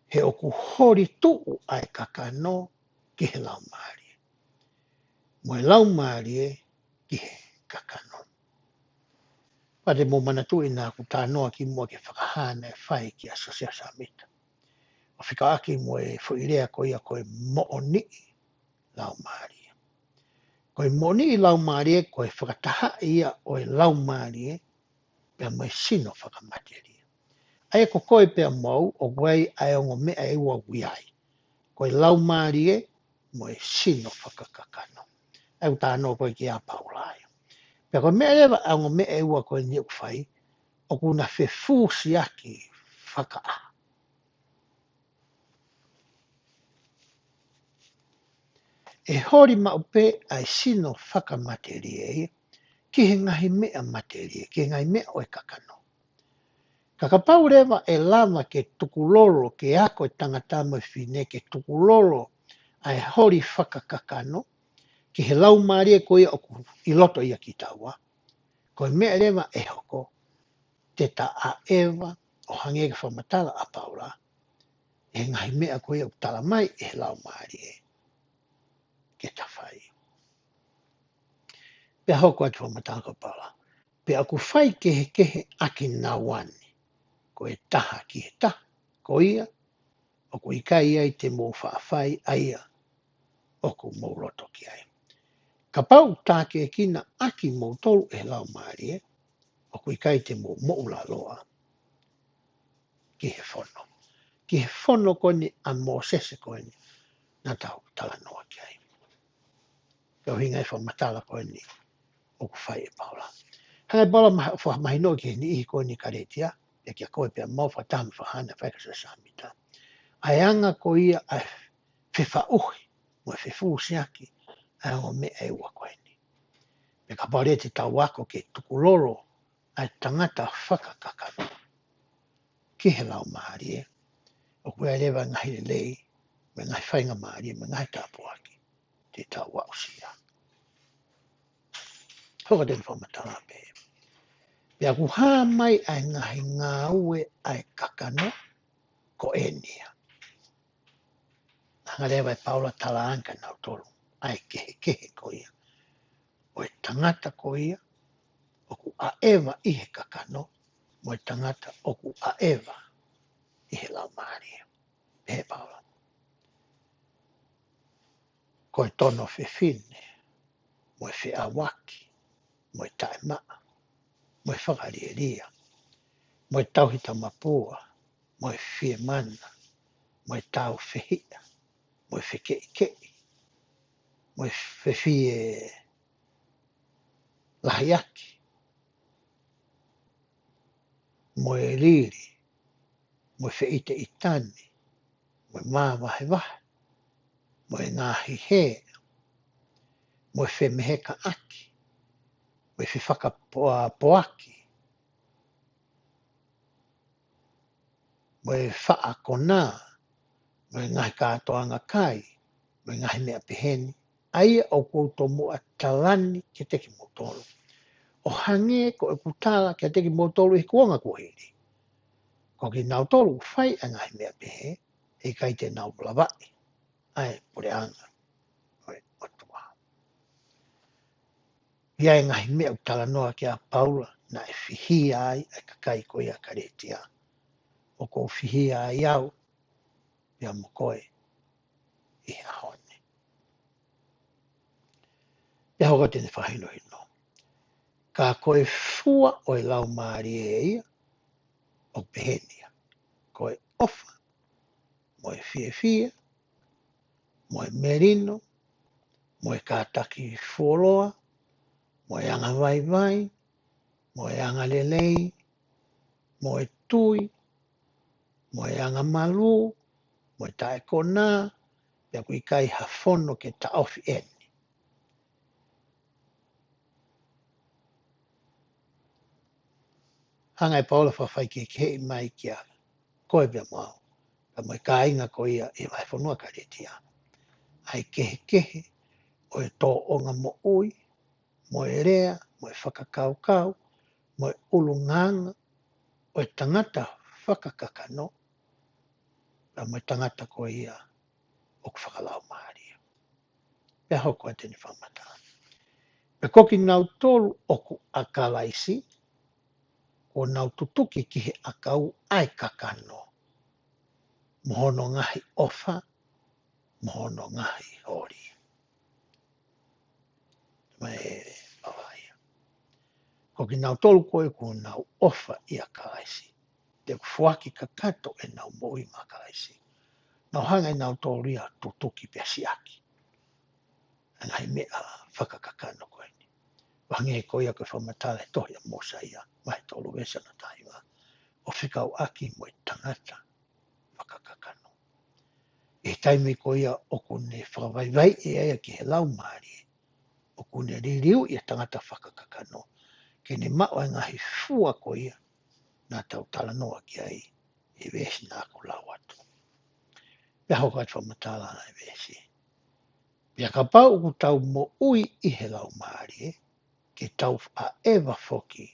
He oku hori tuu ai kakano ki he lau maari. Moe lau maari ki he kakano. Pate mou manatu I nā ku tānoa ki mua ke whakahana e whai ki asosia samita. O whika aki moe whuirea ko ia koe mooni lau maari. Koe mooni lau maari koe whakataha ia o e lau maari pea moe sino whakamateria. Ai ko koe pea mau o gwei ai ongo mea e ua wiai. Koe lau maari moe sino whakakakano. Ai utāno koe ki a paulai. Pea koe mea lewa ongo mea e ua koe ni uwhai o kuna whewhūsi aki whakaa. E hori maupe ai sino whakamateria ki he ngahi mea materia, ki he ngahi mea o e kakano. Kakapau rewa e lama ke tukulolo ke ako e tangata mo whine ke tukulolo ai hori whakakakano ki he lau maari e koe oku I loto ia ki taua. Koe mea rewa e hoko te ta a ewa o hange ke whamatala a paula e ngahi mea koe o tala mai e he lau maari e ke tawhai. Pea hoko atu whamatala ko paula. Pea aku whai kehe aki na wani. Ko e taha ki he taha, ko ia, o ko ikai ai te mō whaafai aia, o ko mō roto ki ai. Ka pau tāke e kina aki mō tolu e lau maari o ko ikai te mō moula loa, ki he whono. Ki he whono koni a mō sese koni, nā tau tala noa ki ai. Kau hinga e whamatala koni, o ko whai e paula. Hangai paula mahi no ki he ni ihi koni karetia, e kia koe pia mau whatama whahana whaikasa samita. Ai anga ko ia ai whiwha uhi, mo e whiwhusi aki, ai o me e ua koe ni. Me ka paure te tau wako ke tukulolo ai tangata whakakakano. Ki he lau maari o kua rewa ngahi lei, me ngahi whainga maari, me ngahi tāpu aki, te tau wako sia. Hoka tēn whamatala pe. Pea ku hā mai ai ngahi ngā ue ai kakano, ko e nia. Hanga rewa e paula tala anka nau tolu, ai kehe ko ia. O e tangata ko ia, o ku a ewa I he kakano, mo e tangata o ku a ewa I he lau maari. He paula. Ko e tono whiwhine, mo e whiawaki, mo e tae maa, mo e whakarieria, mo e tauhita mapua, mo e whie mana, mo e tau whihia, mo e whikei, mo e whiwhie lahiaki, mo e riri, mo e whiite itani, mo e māwahe wahe, mo e ngāhi he, mo e whemeheka aki, mo e whiwhaka poaki, mo e wha kona, mo e ngahi kātoanga kai, mo e ngahi mea peheni, aia o koutou mua talani ke teki motolo. O hange ko e kutala ke teki motolo I kuonga kuhiri. Ko ki nau tolu whai a ngahi mea pehe, e kai te nau lawai, ai pure anga, oi otua. Ia e ngahi mea utala noa ki a paula, na e whihia ai, e kakai ko ia karetia. O ko whihia ai au, ia mo koe, I a hone. Ia hoka tene whahino hino. ka koe fua o lau maari e ia o pehenia. Koe ofa, moe fie, moe merino, moe kātaki fuoloa, moe anga vai, moe anga lelei, moe tui, moe anga malu, moe tae kona, pia kui kai hafono ke ta ofi eni. Hanga e paola whawhai ke kei mai kia koe pia mau. Ka moe ka inga ko ia e vai whanua ka retia. Ai kehe o e tō onga mo ui, mo e rea, mo e whakakau, mo e ulunganga, o e tangata whakakakano, ka mo e tangata ko ia o ku whakalau maari. Pea hoko a teni whamata. Pe koki nau tolu o ku akalaisi, o nau tutuki ki he akau ai kakano. Mohono ngahi ofa, mohono ngahi hori. Mai awaia. Koki nau tolu koe ku nau ofa i akalaisi. Te fuaki kakato e nau moi makalaisi. Nau hanga e nau tolu ia tutuki pia siaki. Ngai mea whakakakano koe ni. Wangi e koe koe whamatale tohi a mosa ia. Mai tolu esa na taiwa. O whikau aki mo e tangata whakakakano. E taimi ko ia o kune whakawaiwai e aia ki he lau maari. O kune ririu i a tangata whakakakano. Ke ne mao e ngahi fua ko ia nā tau tala noa ki ai e wesi nā ko lau atu. Pea hoka atu whamatala na e wesi. Pea ka pau ku tau mo ui i he lau maari ke tau a ewa foki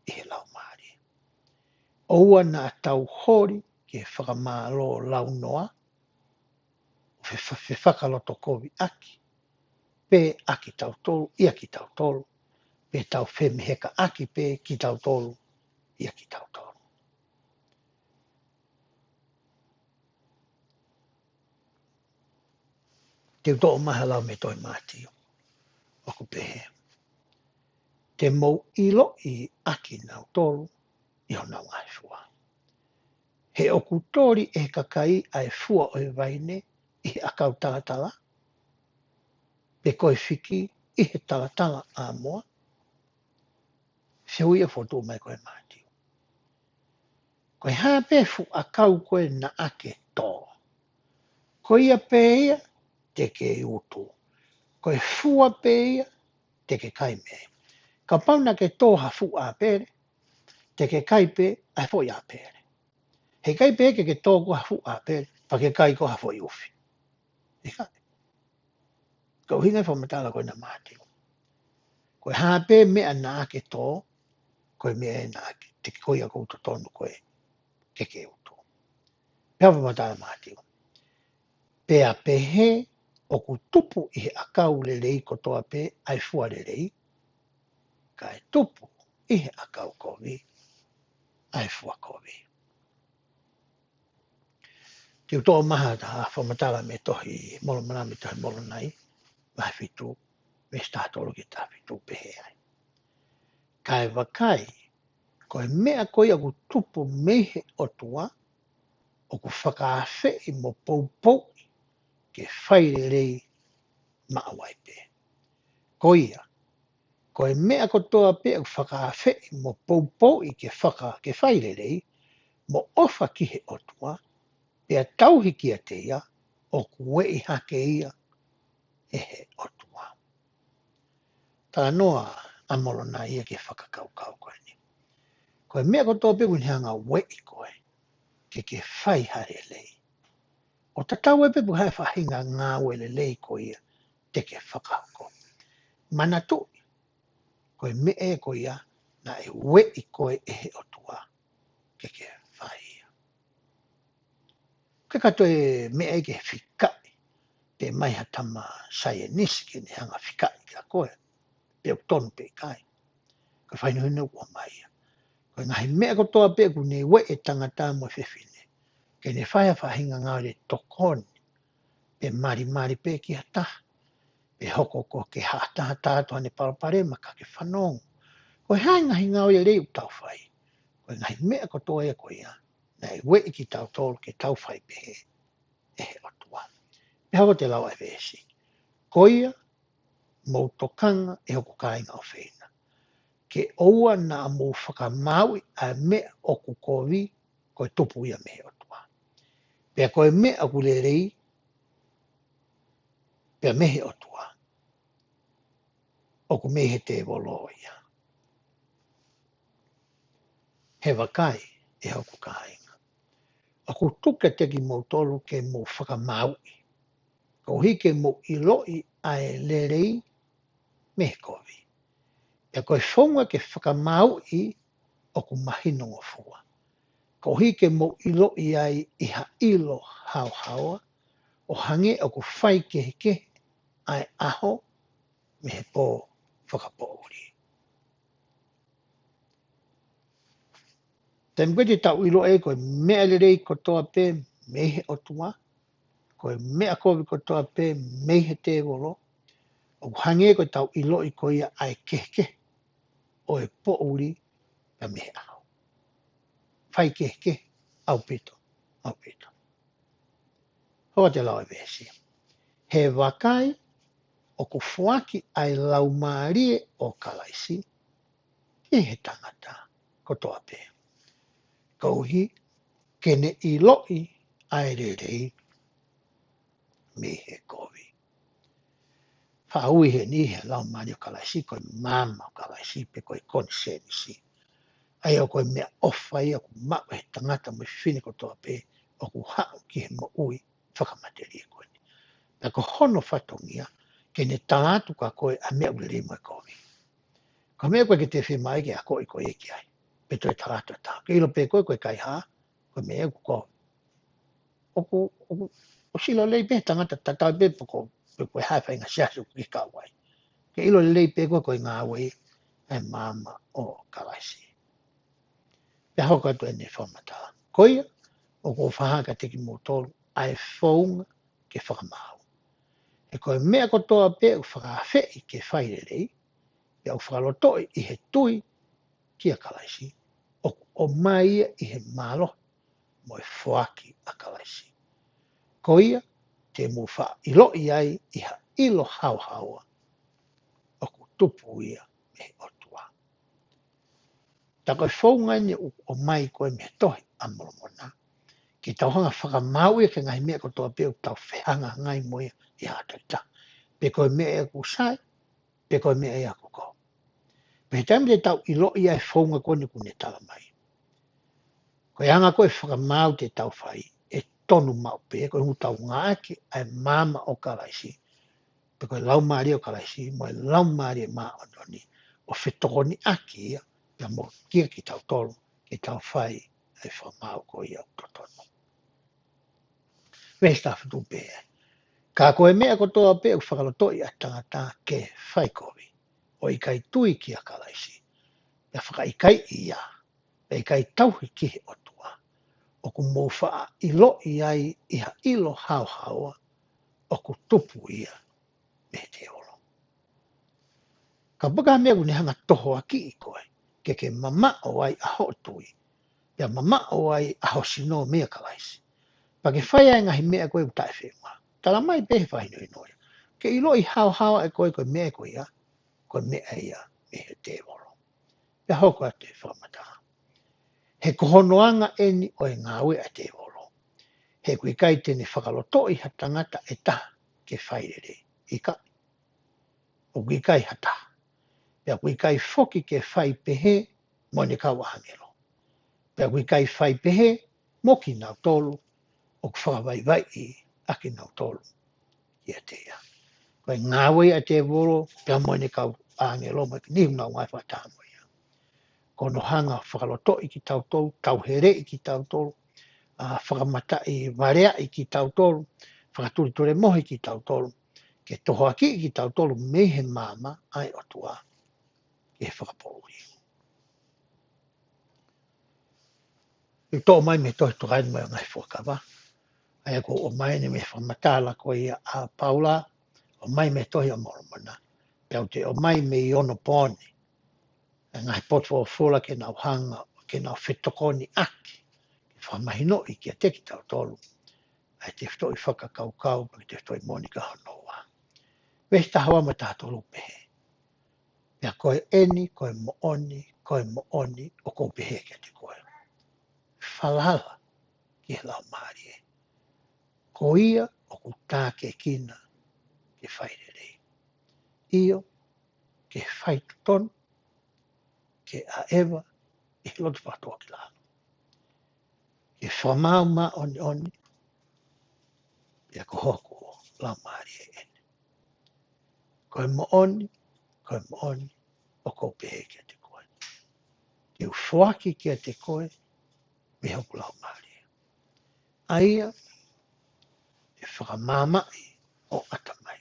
i he lau maari. Oua nā tau hori ke whakamālo lau noa fe whakaloto kovi aki. Pe aki tau tolu, ia ki tau tolu. Pe tau whemiheka aki pe ki tau tolu, ia ki tau tolu. Te uto o maha lau me toi mātio. Oku pehe. Te mou ilo i aki nau tolu, i ho nau ngai fua. He oku tori e kakai ai fua o e waine i he akau talatala. Pe koe whiki i he talatala a moa. Se ui e fotu mai koe mātio. Koe hape fu akau koe na ake tō. Koe ia pe ia, te ke utu. Koe fua pe ia, te ke kai me. Ka pauna ke tō ha fu a pere, te ke kai pe ai fo ia pere. He kai pe ke tō ko ha fu a pere, pa ke kai ko ha fo i ufi. E kai. Kau hingai whamatala koe na mātio. Koe hape mea na ake tō, koe mea na ake, te ke koe a koutu tonu koe ke utu. Pea whamatala mātio. Pea pehe o ku tupu i he akau lelei kotoa pe ai fua lelei. Ka e tupu i he akau kovi ai fua kovi. Te utoa maha ta whamatala me tohi molo mana me tohi molo nai. Vai fitu, me statoro ki ta fitu pehe ai. Ka e wakai, ko e mea koe aku tupu mehe o tua, o ku whakaafe i mo poupou ke whairerei maawai pe. Ko ia, ko e mea kotoa pe aku whakaafe i mo poupou i ke whairerei, mo ofa ki he o tua, pea tauhi ki a te ia, o ku wei hake ia e he o tua. Tā noa amolo nā ia ke whakakaukau koe ni. Koe mea kotoa pe kuni hanga wei koe, ke whai hare lei. O tatau e pe pu hae whahinga ngā wele lei ko ia, te ke whakauko. Mana tui, koe me e ko ia, na e wei koe e he o tua, ke whai ia. Ke kato e me e ke whikai, pe mai hatama sai e nisi ke ne hanga whikai kia koe, pe o tonu pe kai. Koe whainu ua mai ia. Koe ngahi mea kotoa pe ku ne we e tangata mo whiwhine. Ke ne whaia whahinga ngā re tokoni. Pe mari pe ki hata. Pe hoko ko ke hata hata ato ane parapare maka ke whanongo. Ko hai ngahi ngau ia rei tau whai. Ko ngahi mea kotoa ia ko ia. Nei we ki tau tolu ke tau whai pehe. E he atua. Me hawa te lau e vesi. Ko ia, mou tokanga e hoko kai ngau whaina. Ke oua na mou whakamaui a mea o kukovi ko e tupu ia me he atua. Pea ko e mea kule rei, pea me he atua. O ku me he te wolo ia. He wakai e hoko kai. Aku tuke teki mou tolu ke mou whakamaui. Ko hike mou iloi ai lerei me kovi. E koe whonga ke whakamaui o ku mahino o fua. Ko hike mou iloi ai iha ilo hau haua o hange o ku whai ke hike ai aho me he pō whakapouri. Tem koe te tau ilo e koe mea lerei kotoa pe me he otua. Koe mea kovi kotoa pe me he te wolo. O hange ko tau ilo i ko ia ai keke o e po uri pa me au. Fai keke au pito, au pito. Hoa te lau e vesi. He wakai o ku fuaki ai lau maarie o kalaisi. He tangata kotoa pe. Kouhi kene iloi ai rerei me he kovi. Whaui he ni he lau maarie o kalaisi koe mama o kalaisi pe koe konsenisi. Ai o koe mea ofa ia ku mau he tangata mo whine kotoa pe o ku hao ki he mo ui whakamateri e koe. Na ko hono whatongia ke ne tātu ka koe a mea ulere mo e koe. Ka mea koe ke te whemai ke a koe koe e ki ai. Pe toi tarata tā. Ke ilo pe koe koe kai ha, koe mea ku koe. O silo lei pe tangata tatau pe poko pe koe hawhai ngā siasu ki kawai. Ke ilo lei pe koe koe ngā wei e mama o kalaisi. Pe hoka tu e ne whamata. Koia, o ko whahaka teki mō tolu, ai whaunga ke whakamau. E koe mea kotoa pe u whakawhei ke whairerei, pe au whakalotoi i he tui ki a kalaisi, o mai i he malo mo e whoaki a kalaisi. Koia, te mu wha ilo i ai i ha ilo hau haua, o ku tupu ia me otua. Ta koe whaunga ni o mai koe me tohi amoromona. Ki tauhanga whakamau ia ke ngai mea kotoa pe u tau whehanga ngai moia i hataita. Pe koe mea e ku sai, pe koe mea e aku ko. Pe taimi te tau ilo i ai whaunga kone kune tala mai. Koe hanga koe whakamau te tau whai, e tonu mau pe, koe hu tau ngāke ai mama o kalaisi. Pe koe lau maari o kalaisi, mo e lau maari e maa ononi, o whetokoni aki ia, ia mo kia ki tau tolu, ki tau whai, ai whamau ko ia o totono. Vesta whatu pe. Ka koe mea kotoa pe u whakalotoi a tangata ke whaikovi, o i kai tui ki a kalaisi. Ia whakaikai ia, pe i kai tauhi ki he otua, o ku mōwha ilo i ai iha ilo hau haua, o ku tupu ia me te olo. Ka puka mea kune hanga toho aki i koe, ke mama o ai aho tui, ia mama o ai aho sino mea kalaisi. Pa ke whai ai ngahi mea koe utai whenua, tala mai pehe whai noi noi. Ke ilo i hau haua e koe koe mea koe ia, koe mea ia me he te olo. Ia hoko a te whamata. He kohonoanga eni o e ngāwe a te olo. He kui kai tene whakaloto i ha tangata e taha ke whairere i ka. O kui kai ha taha. Pea kui kai whoki ke whai pehe mo ne kawa hangelo. Pea kui kai whai pehe mo ki nau tolu o ku whakawaiwai i a ki nau tolu i a te ia. Koe ngāwe a te olo pea mo ne kawa hangelo mo ki nihu nau ngai whatamu. Kono hanga whakaloto i ki tau tolu, tau here i ki tau tolu, whakamata i warea i ki tau tolu, whakaturi tore mohi ki tau tolu, ke toho aki i ki tau tolu me he mama ai otua i he whakapōuri. I tō mai me tohi tukai mai o ngai whakawa, ai ako o mai ne me whamatala ko i a Paula, o mai me tohi o moromona, pēo te o mai me i ono pōne, ngai poto fola ke nau hanga ke nau whetokoni aki ke whamahino i kia teki tau tolu ai te whetoi whakakaukau pa te whetoi monika honoa wehi tahawa ma tātolu pehe pia koe eni koe mooni o kou pehe kia te koe whalala ki he lau maari e ko ia o ku tā ke kina ke whairerei io ke whaitu tonu ke a ewa i he lotu whatoa ki lalo ke whamau ma oni pia ko hoku o lau maari e ene koe mooni o kou pehe kia te koe te uwhaki kia te koe me hoku lau maari e aia e whakamamai o atamai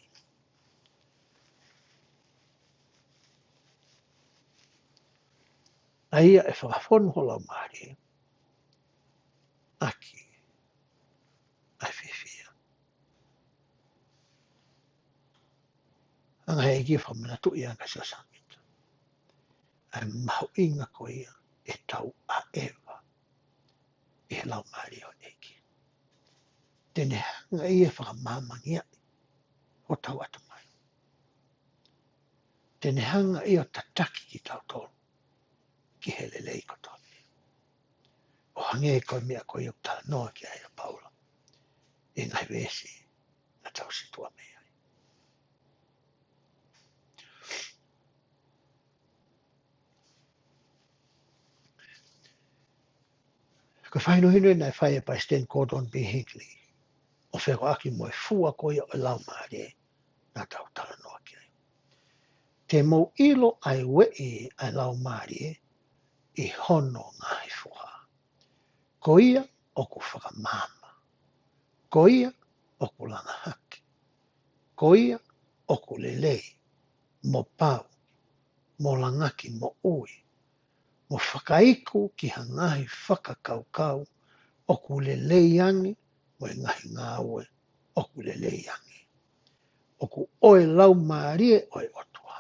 aia e whakawhonu ho lau maari e aki ai whiwhia anga he ki whamana tu i anga sa samita ai mahu inga ko ia e tau a ewa e he lau maari o eki tene hanga ia whakamamangia o tau atamai tene hanga ia tataki ki tau tolu ki he lelei ko tolu o hange e koe mea koe o tala noa ki aia paula e ngai wesi na tau situa mea ko whaino hino nai whai e pai Sten Gordon B. Hinckley o wheko aki moe fua koe o lau maari na tau tala noa ki aia te mou ilo ai wei ai lau maari i hono ngai fuha ko ia o ku whakamama ko ia o ku langa haki ko ia o ku lelei mo pau mo langaki mo ui mo whakaiku ki hangahi whakakaukau o ku lelei angi mo e ngahi ngāue o ku lelei angi o ku oe lau maarie oe otua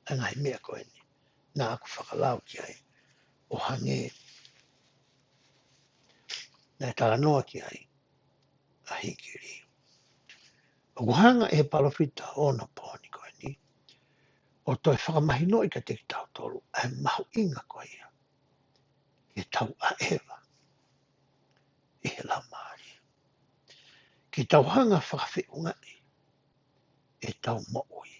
e ngahi mea koe ni nā aku whakalau ki ai o hange na e tala noa ki ai a hikiri o ku hanga e palofita ona pōni koe ni o toi whakamahino i ka te tau tolu ai mahu inga koe ia e tau a ewa i he lau maari ki tau hanga whakawhiunga e tau moui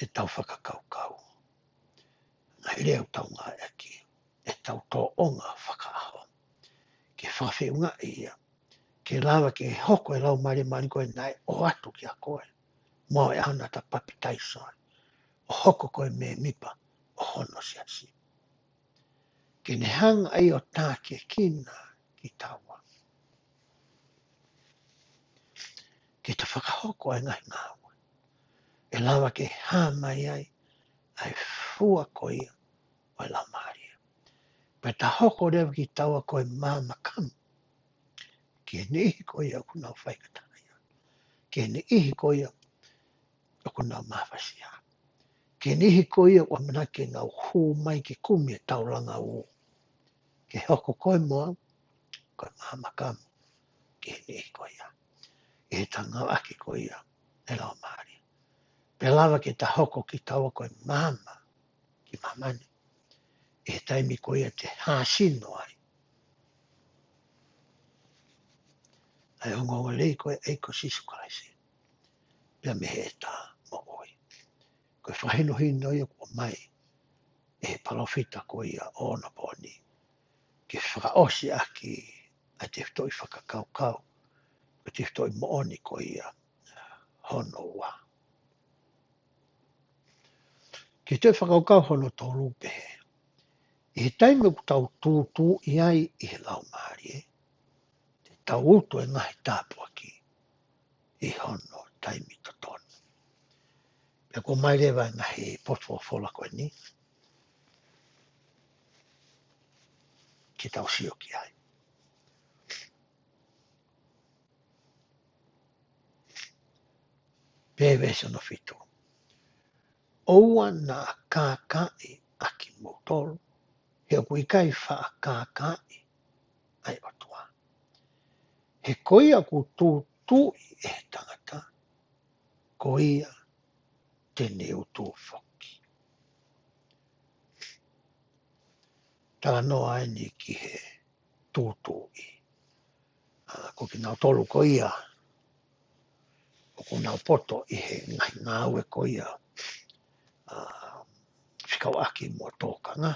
e tau whakakaukau ngai leo tau ngā eki e tau tō onga whakaaho ke whawhiunga ia ke lawa ke hoko e lau maari maari koe nai o atu ki a koe mo e ana ta papi taisoi o hoko koe me mipa o hono siasi ke ne hanga ai o tā ke kina ki taua ke ta whakahoko ai ngai ngāua e lawa ke hāmai ai fua koe o lau maari pe ta hoko rewa ki taua koe māma kamu ke ne ihi koe au kunau whaikatana ia ke ne ihi koe au kunau mawhasia ke ne ihi koe au amanake ngau hū mai ke kumi e tauranga u ke hoko koe moa koe māma kamu ke ne ihi koe ia e tangau aki koe ia e lau maari pe lava ke ta hoko ki taua koe māma ki mamani e taimi koe ia te hāsino ai ai ongongo lei koe eiko sisu karaisi pia me he tā mo oi koe whahino hino ia kua mai e palofita koe ia ona poni ke whakaosi aki a te whtoi whakakaukau a te whtoi mooni koe ia hono ua ke te whakaukau hono tō rupe i he taime ku tau tūtū i ai i he lau maari te tau utu e ngahi tāpua ki i hono taimi to tonu pia ko mai rewa e ngahi potfo fola koe ni ki tau sio ki ai Pēwese no fitu. oua na kākai aki motoro, he kui kai wha kākai ai atua. He koia ku tūtui e tangata, koia tēnei utu whoki. Tala noa ai ni ki he tūtui. Ko ki nau tolu koia, o ko nau poto i he ngai ngāue koia, whikau aki mua tōkanga.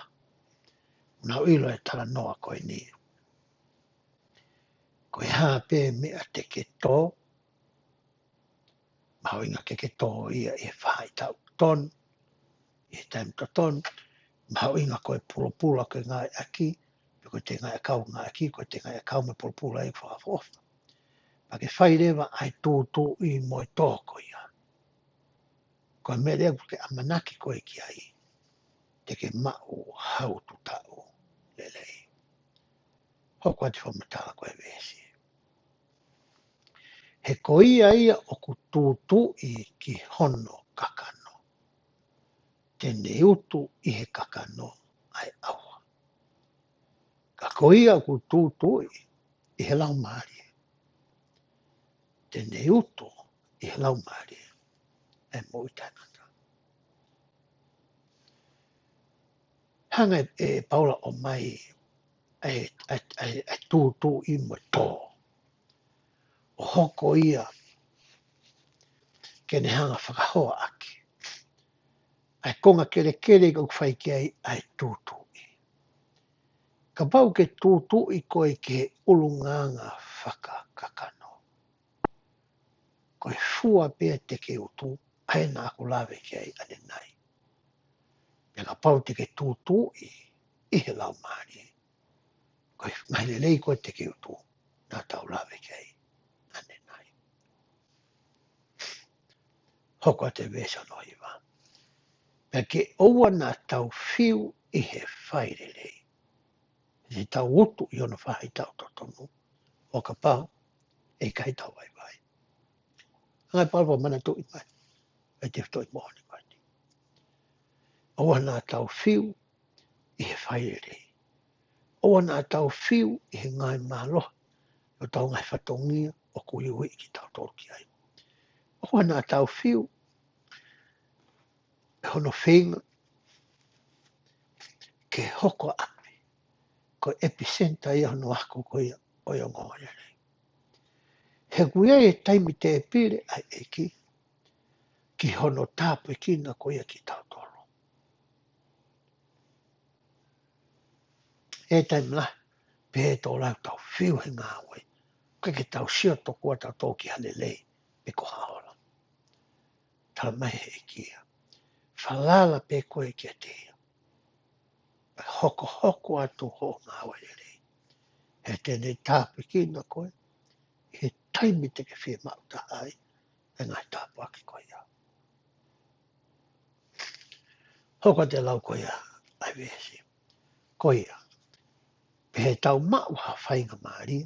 Nau ilo e tala noa koe ni. Koe hāpē mea te ke tō, mahau inga ke tō ia i he whai tau ton, i he taim to ton, mahau inga koe pulapula koe ngai aki, koe te ngai akau ngai aki, koe te ngai akau me pulapula e whaafofa. Pake whai rewa ai tūtū i moe tōko ia. Koe me rea ke amanaki koe ki ai, te ke mau hau tu tau lelei. Hoko ati whamatala koe vesi. He koia ia o ku tūtū i ki hono kakano. Tēnei utu i he kakano ai aua. Ka koia ku tūtū i he lau maari. Tēnei utu i he lau maari e mō i tānata. Hanga e paula o mai ai tūtū i mo tō. O hoko ia ke ne hanga whakahoa aki. Ai konga kere kau whai ki ai tūtū i. Ka pau ke tūtū i koe ke ulunganga whakakakano. Koe fua pia te ke utu, ai nā ku lawe ki ai ane nai. Pia ka pau te ke tūtū i he lau maari. Koe mai lei koe te ke utu, nā tau lawe ki ai ane nai. Hoko te vesa no iwa. Pia ke oua nā tau whiu i he whaire lei. He tau utu i ono whahai tau totonu. O ka pau, e kai tau vai vai. Ngai palwa mana tu i mai. E te whtoi mohoni mai. Oua nā tau whiu i he whaire lei. Oua nā tau whiu i he ngai mālo. O tau ngai whatongia o kui ui ki tau tōki ai. Oua nā tau whiu e hono whenga ke hoko api. Ko epicenta i hono ako koia o i ngōre rei. He kuia e taimi te e pire ai eki ki hono tāpu e kina koia ki tau tolo. E taimi la, pe e tō lau tau whiu he ngā wei. Koe ke tau sio tō kua tau tōki hane lei pe ko haola. Tala mai he kia. Whalala pe koe ki a te. Hoko atu ho ngā wei rei. He tēnei tāpu e kina koe. He taimi te ke whia mauta ai. E ngai tāpu aki koe ia. Hoko te lau koe ia. Ai vesi. Koe ia. Pe he tau mau ha whainga maari.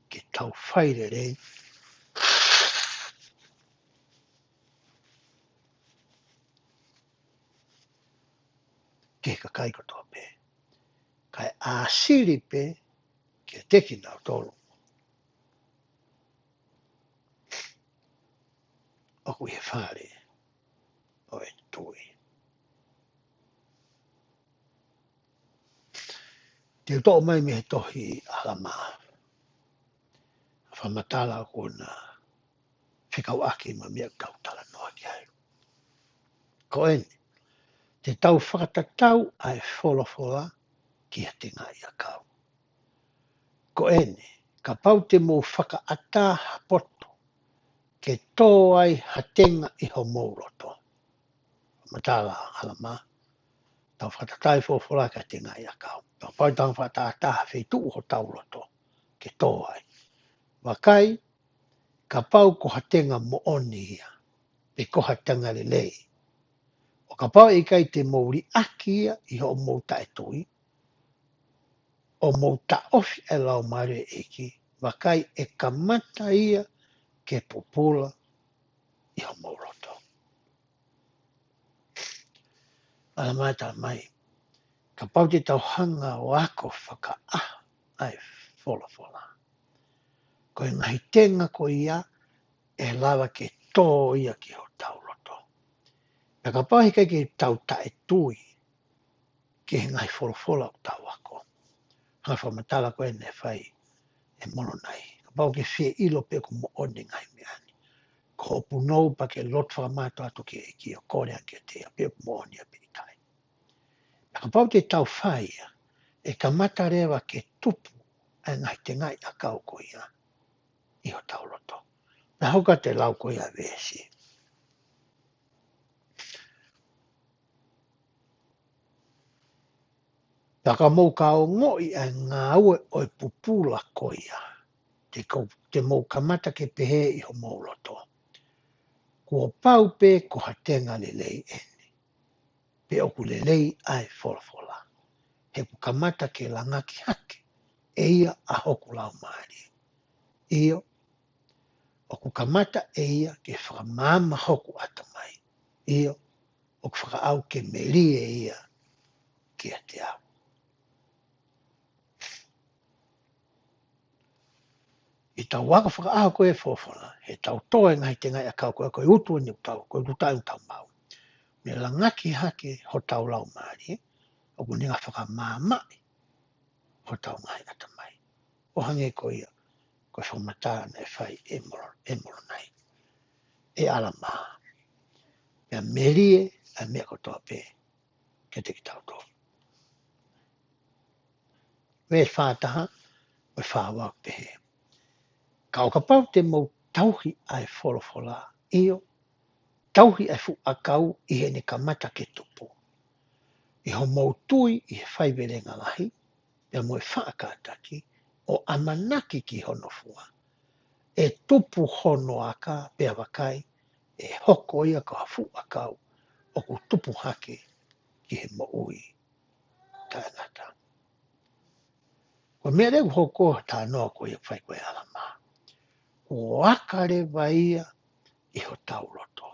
Ke tau whaire rei. Ke ka kai kotoa pe. Kai āsiri pe. Ke teki nau tolu. Oku he whare. O e tui. Te uto mai me he tohi alama. Whamatala ko na whikau aki ma mea kautala noa ki ai. Ko ene. Te tau whakatatau ai wholofola ki a te ngai a kau. Ko ene. Ka pau te mō whakaata hapoto. Ke tō ai hatenga i ho mauroto. Matala alama. Tau whakatatai wholofola ki a te ngai a kau. Tau pau tau whakaata hawhitu ho tauroto. Ke tō ai. Wakai, ka pau ko hatenga mo oni ia. Pe ko hatanga le lei. O ka pau i kai te mouri aki ia i ho mouta e tui. O mouta ofi e lau mare eki. Wakai e kamata ia ke popula i ho mauroto. ala mata mai. Ka pau te tauhanga o ako whakaaha ai wholofola. Ko e ngahi tenga ko ia e lawa ke tō ia ki ho tauloto. Pea ka pau hika ke tau tae tui ki he ngahi wholofola o tau ako. Hanga whamatala ko e ne whai e mono nei. Ka pau ke whie ilo pe ko mo one ngai meani. Ko hopu nou pa ke lot whamato atu ki o kore anke te a pe ko mo one a pe itai. Ka pau te tau whai e ka mata rewa ke tupu e ngai te ngai a kau ko ia i ho tauloto. Na hoka te lau ko ia vesi. Taka mou ka o ngoi e ngā ue o e pupula ko ia. Te mou ka mata ke pehe i ho mauloto. Kua pau pe ko hatenga le lei eni. Pe oku le lei ai wholofola. He ku ka mata ke langaki hake e ia a hoku lau maari. Io, o ku kamata e ia ke whakamama hoku atamai. Io, o ku whakaau ke meri e ia ki a te au. I tau waka whakaau ko e whawhana, he tau toa e ngai te ngai a kau koe utu ni utau, koe utai utau mau. Me langaki hake ho tau lau maari, o ku ninga whakamamai ho tau ngai atamai. O hange ko ia, ko whamatara nei whai e moro nei. E ala maa. Mea merie a mea kotoa pe ke te ki tau tō. Me whātaha, me whāwau pehe. Ka o ka pau te mau tauhi ai wholofola, io, tauhi ai fu akau i he ne ka mata ke tupu. I ho mau tui i he whaiwerenga lahi, pia mo e whaakataki, o amanaki ki hono fua. E tupu hono aka pia wakai, e hoko ia ka fu akau, o ku tupu hake ki he mo ui tāngata. Ko mea reu hoko tā noa ko ia whai koe alama. Ko akare waia i ho tauloto.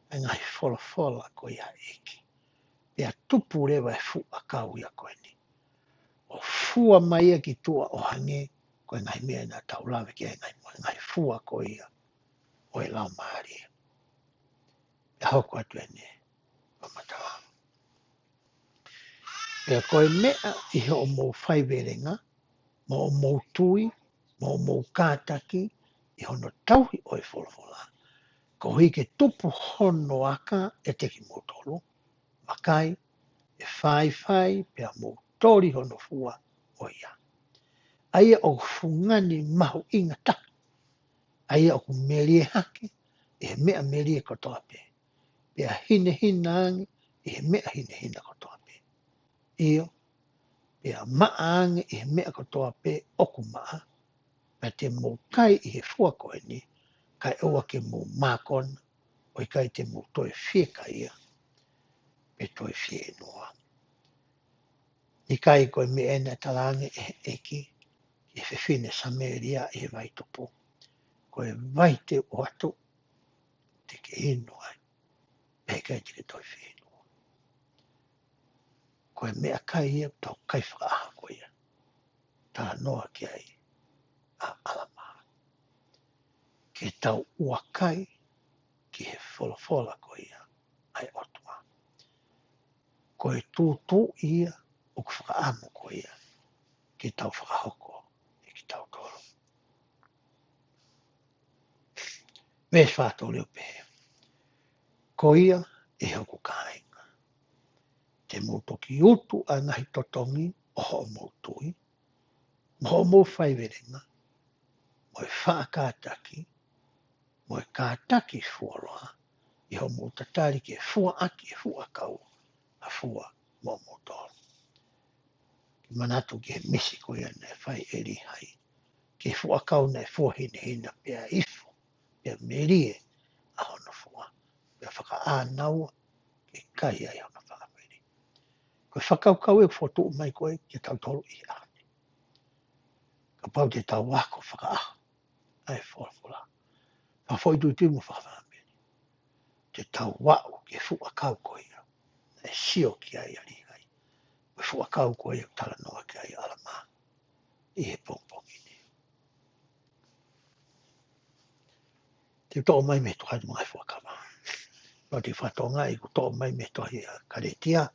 E ngai wholofola ko ia eki. Pea tupu rewa e fu akau ia koe ni. O fua mai ki tua o hange ko e ngai mea na taulawe ki e ngai mo. E ngai fua ko ia o e lau maari. E hoko atu e ne o matawa. Pea koe mea i he o mou whaiwerenga, mo o mou tui, mo o mou kātaki, i hono tauhi o e wholofola. Ko hui ke tupu hono aka e teki motolo. Wakai, e whai, pea mou tori hono fua o ia. Aia o fungani mahu inga ta. Aia o ku merie hake, e mea merie kotoa pe. Pea hine ange, e mea hine kotoa pe. Io, pea maa ange, e mea kotoa pe oku maa. Pea te mou kai i he fua koe ni, kai oa ke mou mākona, o i kai te mou toe whieka ia, pe toe whie noa. I kai koe me ena talange e eki, e whiwhine sameria i he vaitopo. Koe vaite o atu, te ke ino ai, pe kai te ke toi whie noa. Koe mea kai ia, tau kai whaaha koe ia, tā noa ki ai a alama. Ke tau ua kai, ki he wholofola koe ia, ai otua. Koe tūtū ia, o ku whakaamu koe ia, ki tau whakahoko, e ki tau toro. Mēs whātou leo pehe. Ko ia e hoku kāinga. Te mautoki utu a ngahi totongi o ho mautui, mo ho mau whaiwerenga, mo e whaakātaki, mo e kātaki fualoa, i ho mautatari ke fua aki e fua kau, a fua mo mautoro. Ki manatu ki he misi ko ia ne whai eri hai, ke fua kau ne fua hina pia ifu, pia merie a hono fua, pia whaka ānaua, ke kai ai hono whakameri. Koe whakaukau e whotu mai koe ke tau tolu i ane. Ka pau te tau wako whakaaha, ai wholofola. Ka whoi tui tui mo whakameri. Te tau wau ke fua kau koe ia. e sio ki ai ali ai. Me fuakau ko e tala noa ki ai alama. I he pongpongi ni. Te tō mai me tu hatu mai fuakawa. No te whatonga i ku tō mai me tohi a karetia.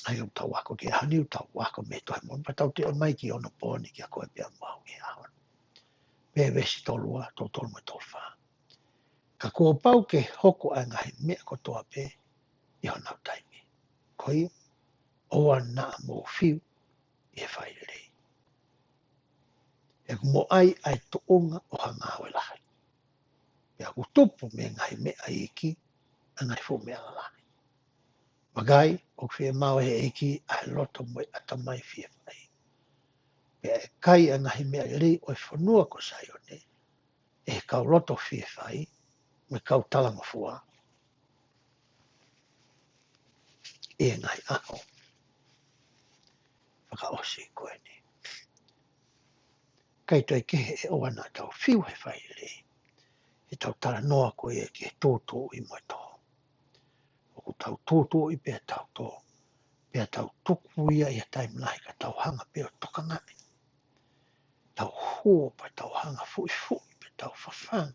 Ai tau wako ki hani, tau wako me tohi mon. Pa tau te o mai ki ono pōni ki a koe pia mau ki ahon. Me vesi tolua, tō tolu me tolwha. Ka kua pau ke hoko a ngahi mea ko toa pe i honau taimi. Koi, oa na mō whiu i he whai rei. E mo ai to unga o hanga hawe lahai. Pea ku tupu me ngahi mea iki, a ngahi fu mea lalai. Magai, o whia mau he iki, a he loto moi atamai whia whai. Pea e kai a ngahi mea rei o e whanua ko sai o ne, e he kau loto whia whai, me kau talanga fua, e ngahi ako. Whaka osi koe ni. Kai toi kehe e oa nā tau whiu he whai rei. E tau tala noa koe e ke tōtō i moi tō. O ku tau tōtō i pēr tau tō. Pēr tau tuku ia i a taimlahi ka tau hanga pēr toka ngani. Tau huo pa tau hanga fui fui, pēr tau whawhang,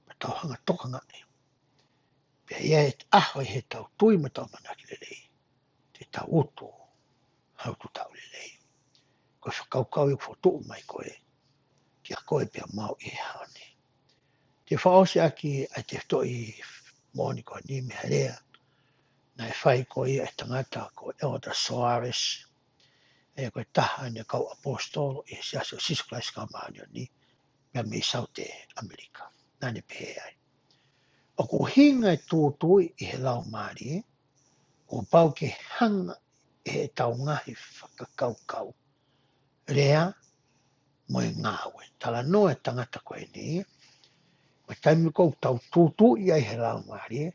pa tau hanga toka ngani. Pēr ia e aho he tau tui ma tau manaki le rei. Te tau utu, hau tu tau le rei. Koe whakaukau i whotu mai koe, ki a koe pēr mau i haone. Te whaose aki a te toi mōni koe ni me harea, na e whai koe e tangata ko Elder Soares, e koe taha ne kau apostolo e siaso Jesus ka maani o ni, mea me saute Amerika, nane pehe ai. O ko hinga e tūtui i he lau maari, o pau ke hanga e tau ngahi whakakaukau, rea mo e ngāwe, tala noa e tangata koe ni, o taimi kou tau tūtui i he lau maari,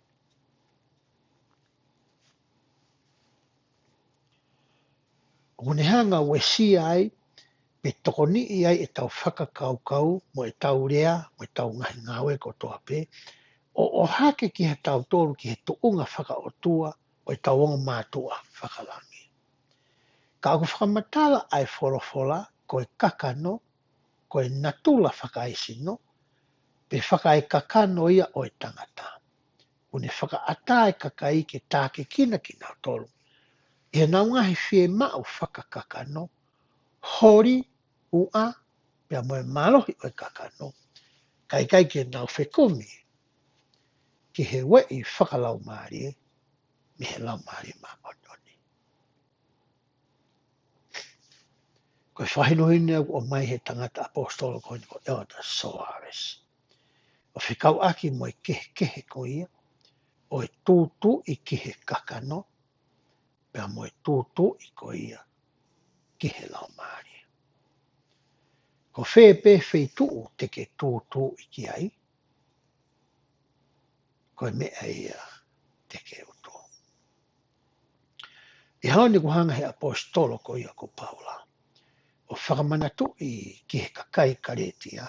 o ne hanga ue si ai, me tokoni i ai e tau whakakaukau, mo e tau rea, mo e tau ngahi ngawe ko toa pe, o hake ki he tau tōru ki he tuunga whakaotua, o e tau onga mātua whakalangi. Ka aku whakamatala ai wholofola, ko e kakano, ko e natula whakaisino, pe whakai kakano ia o e tangata. Une whakaata e kakai ke tāke kina ki nau tolu. E nau ngahi whie mau whakakakano, hori, ua, pia moe malohi o e kakano, kai ke nau whekumi, ki he wei whakalau maari, mi he lau maari māpatoni. Koe whahinuhine o mai he tangata apostolo koe ni ko Elder Soares. O whikau aki mo e kehe ko ia, o e tūtu i ki he kakano, pia mo e tūtu i ko ia, ki he lau maari. Ko whepe wheituu te ke tūtu i ki ai, koe mea ia te ke uto. I haone ku hanga he apostolo ko ia ko Paula. O whakamanatu i ki he kakai karetia,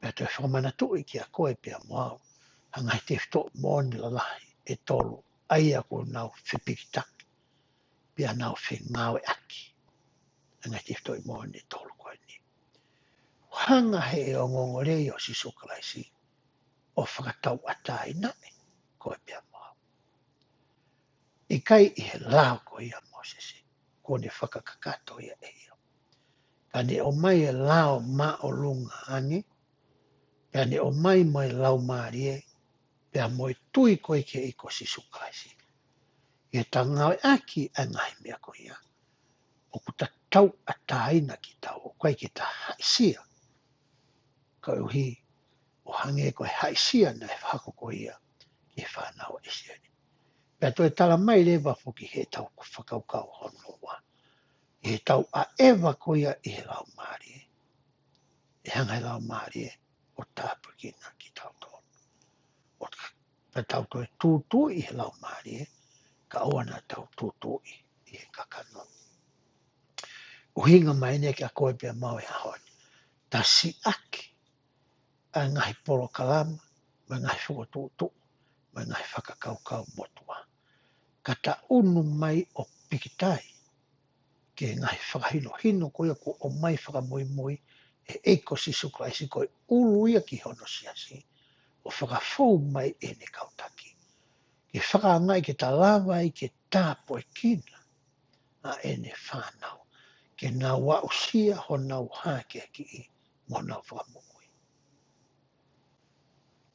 mea te whakamanatu i ki a koe pia moau, hanga he te whito mōni lalahi e tolu, aia ko nau whipikitaki, pia nau whengawe aki, hanga he te whito i mōni e tolu koe ni. Hanga he o ngongorei o sisukalaisi, o whakatau atai nane, koe pia moau. I kai i he lao ko ia Mosesi, ko ne whakakakato ia e ia. Ka ne o mai e lao ma o lunga ange, ka ne o mai mai lau maari e, pia moe tui koe ke i ko sisukalaisi. I ta ngau aki a ngai mea ko ia. O ku ta tau ataina ki tau, o koe ki ta haisia. Ka uhi, o hange koe haisia na e whako ko ia, ki e whanau e siani. Pea toi tala mai lewa fuki he tau whakaukau hono wa. He tau a ewa ko ia i he lau maari e. E hanga he lau maari e, o tāpukina ki tau tō. Pea tau toi tūtū i he lau maari e, ka oana tau tūtū i he kakano. Uhinga mai ne ki a koe pia mau e hahoni. Ta si aki a ngahi polo kalama, ma ngahi whakatūtū, mai ngai whakakaukau motua. Kata unu mai o pikitai, ke ngai whakahino hino koia ko o mai whakamoimoi, e eiko sisu kraisi koe ulu ia ki hono siasi, o whakafou mai e ne kautaki. Ke whakaangai ke ta lava i ke tāpo e kina, a e ne whanau, ke nā wausia ho nau hake ki i mo nau whakamomoi.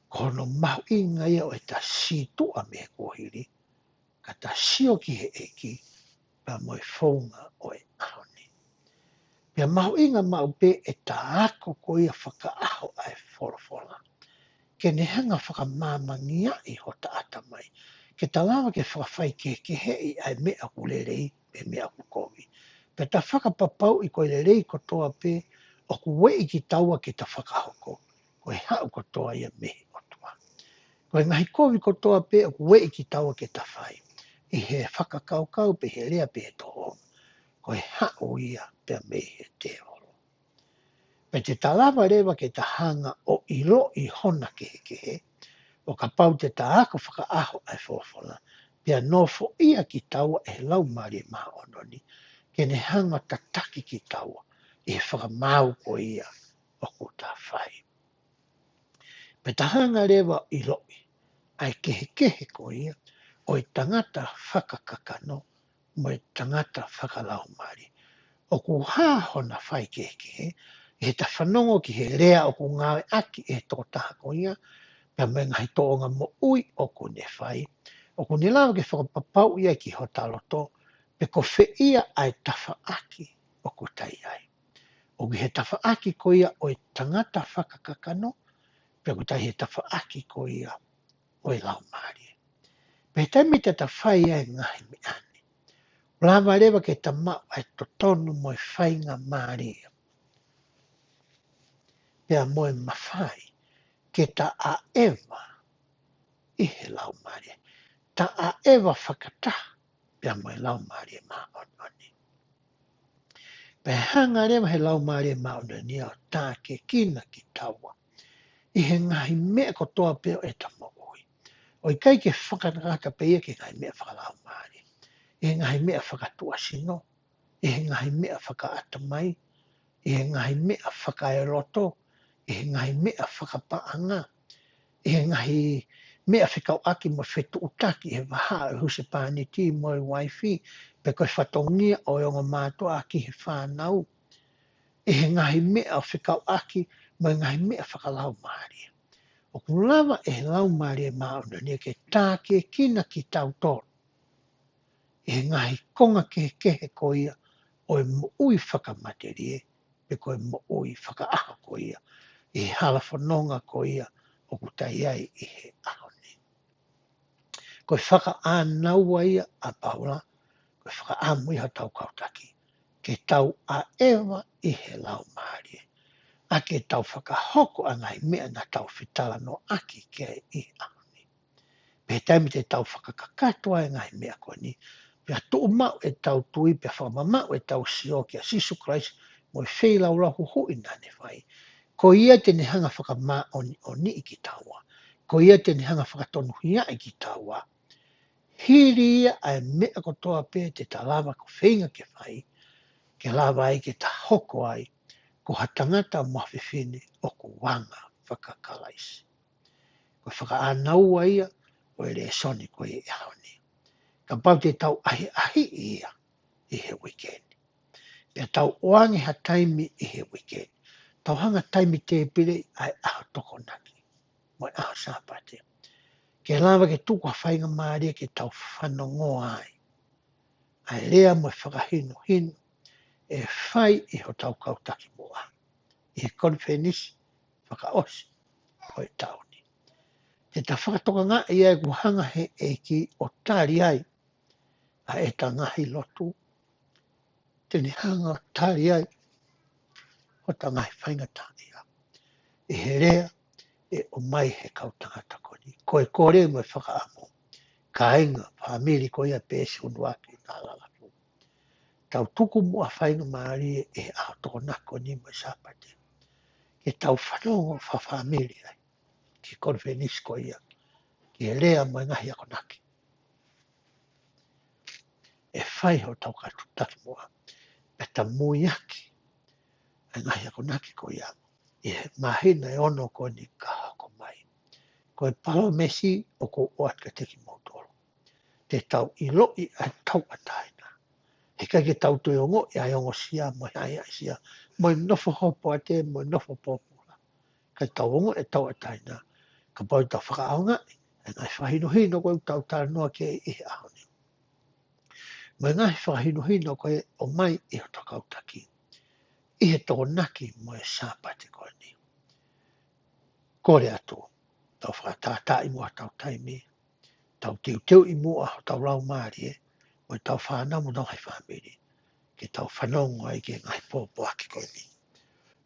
Kono mahu inga ia o e ta situa me kohiri, ka ta sio ki he eki, pa moe whaunga o e ahoni. Pia mahu inga mau pe e ta ako ko ia whakaaho ai whorofora. Ke ne hanga whakamāmangia i ho ta atamai. Ke ta lawa ke whakawhai ke hei ai mea kulerei pe mea kukovi. Pe ta whakapapau i koe lerei kotoa pe o kuwei ki taua ke ta whakahoko. Koe hau kotoa ia mehi otua. Koe ngahi kovi kotoa pe o kuwei ki taua ke ta whai. I he whakakaukau pe he rea pe he toho. Koe hau ia pe mehi he te oro. Pe te talawa rewa ke ta hanga o ilo i hona ke o ka pau te taako whakaaho ai whowhona, pia nofo ia ki taua e lau mari e maha ononi, ke ne hanga tataki ki taua, e whakamau ko ia o ko ta whai. Pe ta hanga rewa i loi, ai kehe ko ia, o i tangata whakakakano, mo i tangata whakalau mari. O ku hāhona whai kehe, e ta whanongo ki he rea o ku ngawe aki e tō taha ko ia, pia me ngai tōnga mo ui o ku ne whai. O ku ne lawa ke whakapapau ia ki ho taloto, pe ko whi ia ai tawha aki o ku tai ai. O ki he tawha aki ko ia o i tangata whakakakano, pe ku tai he tawha aki ko ia o i lau maari. Pe taimi te ta whai ai ngahi me ane. Lawa rewa ke ta mau ai to tonu mo i whai ngā maari. Pea mo i mawhai ke ta a ewa i he lau maari. Ta a ewa whakata, pia mai lau maari e maononi. Pe hanga rewa he lau maari e maononi au tā ke kina ki taua. I he ngahi mea ko toa peo e ta moui. O i kai ke whakanakata pe ia ke ngahi mea whakalau maari. I he ngahi mea whakatua sino. I he ngahi mea whakaata mai. I he ngahi mea whakaeroto. I he ngahi mea whakapaanga. I he ngahi mea whikau aki mo whetu utaki he waha e huse pāni ti mo i waifi pe koe whatongia o ionga mātua aki he whānau. I he ngahi mea whikau aki mo i ngahi mea whakalau maari. O kulawa e lau maari e mauna ni ke tā ke kina ki tau tōru. I he ngahi konga ke ko ia o e mo ui whakamaterie pe koe mo ui whakaaha ko ia. I he hala whanonga ko ia o kutai ai i he ahoni. Koe whaka ānaua ia a paula, koe whaka āmui ha tau kautaki, ke tau a ewa i he lau maari. A ke tau whakahoko a ngai mea na tau whitala no aki ke i ahoni. Pe taimi te tau whakakakatua e ngai mea koe ni, pia tuu mau e tau tui, pia whakamamau e tau sio ki a Sisu Christ, mo i wheilau lahu hui nane whai. Ko ia te ne hanga whakama o ni i ki taua. Ko ia te ne hanga whakatonu hia i ki taua. Hiri ia ai mea ko toa pē te ta lava ko whenga ke whai, ke lava ai ke ta hoko ai, ko ha tangata mawhiwhine o ko wanga whakakalaisi. Ko whaka ānaua ia, o e re soni ko e haoni. Ka pau te tau ahi ia i he weekend. Pea tau oange ha taimi i he weekend. Tau hanga taimi te pire ai aho toko naki. Moi aho sāpate. Ke lava ke tuku hawhainga maaria ke tau whanongo ai. Ai rea mo whakahino hino e whai i ho tau kautaki moa. I he konfenisi whakaosi o e tauni. Te ta whakatoka ngā ia e kuhanga he e ki o tāri ai a e ta ngahi lotu. Te ni hanga o tāri ai o ta ngahi whainga tāri ai. I he rea e o mai he kautangata koni. Ko e kore mo e whakaamu. Ka inga, whamiri ko ia pēsi unuaki nā lalatu. Tau tuku mua whainga maari e a toko nako ni mo sāpate. Ke tau whanongo whamiri ai. Ki konfenis ko ia. Ke lea mai ngahi ako naki. E whai ho tau katu taki moa. E ta mui aki. E ngahi ako naki ko ia. E mahina e ono ko ni kaha ko mai. Ko e palo mesi o ko oat ka teki mautoro. Te tau I loi a tau ataina. He kai ke tau tui ongo e ai ongo sia mo ai ai sia. Mo I nofo hopo a te mo I nofo popula. Kai tau ongo e tau ataina. Ka pau tau whakaonga. E ngai whahino hino ko tau tau noa ke I ahoni. Mo ngai whahino hino ko e o mai I ho takau taki. I he tō naki mo e sāpate ko ni. Kore atu. Tau whakatata I mua tau taimi. Tau teu I mua ho tau rau maari e. Mo tau whanau mo nau hai whamiri. Ke tau whanongo ai ke ngai pōpo aki ko ni.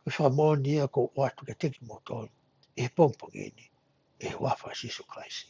Ko whamoni a ko o atu ke teki mo tōru. E pōmpongi ni. E wafa Sisu Kraisi.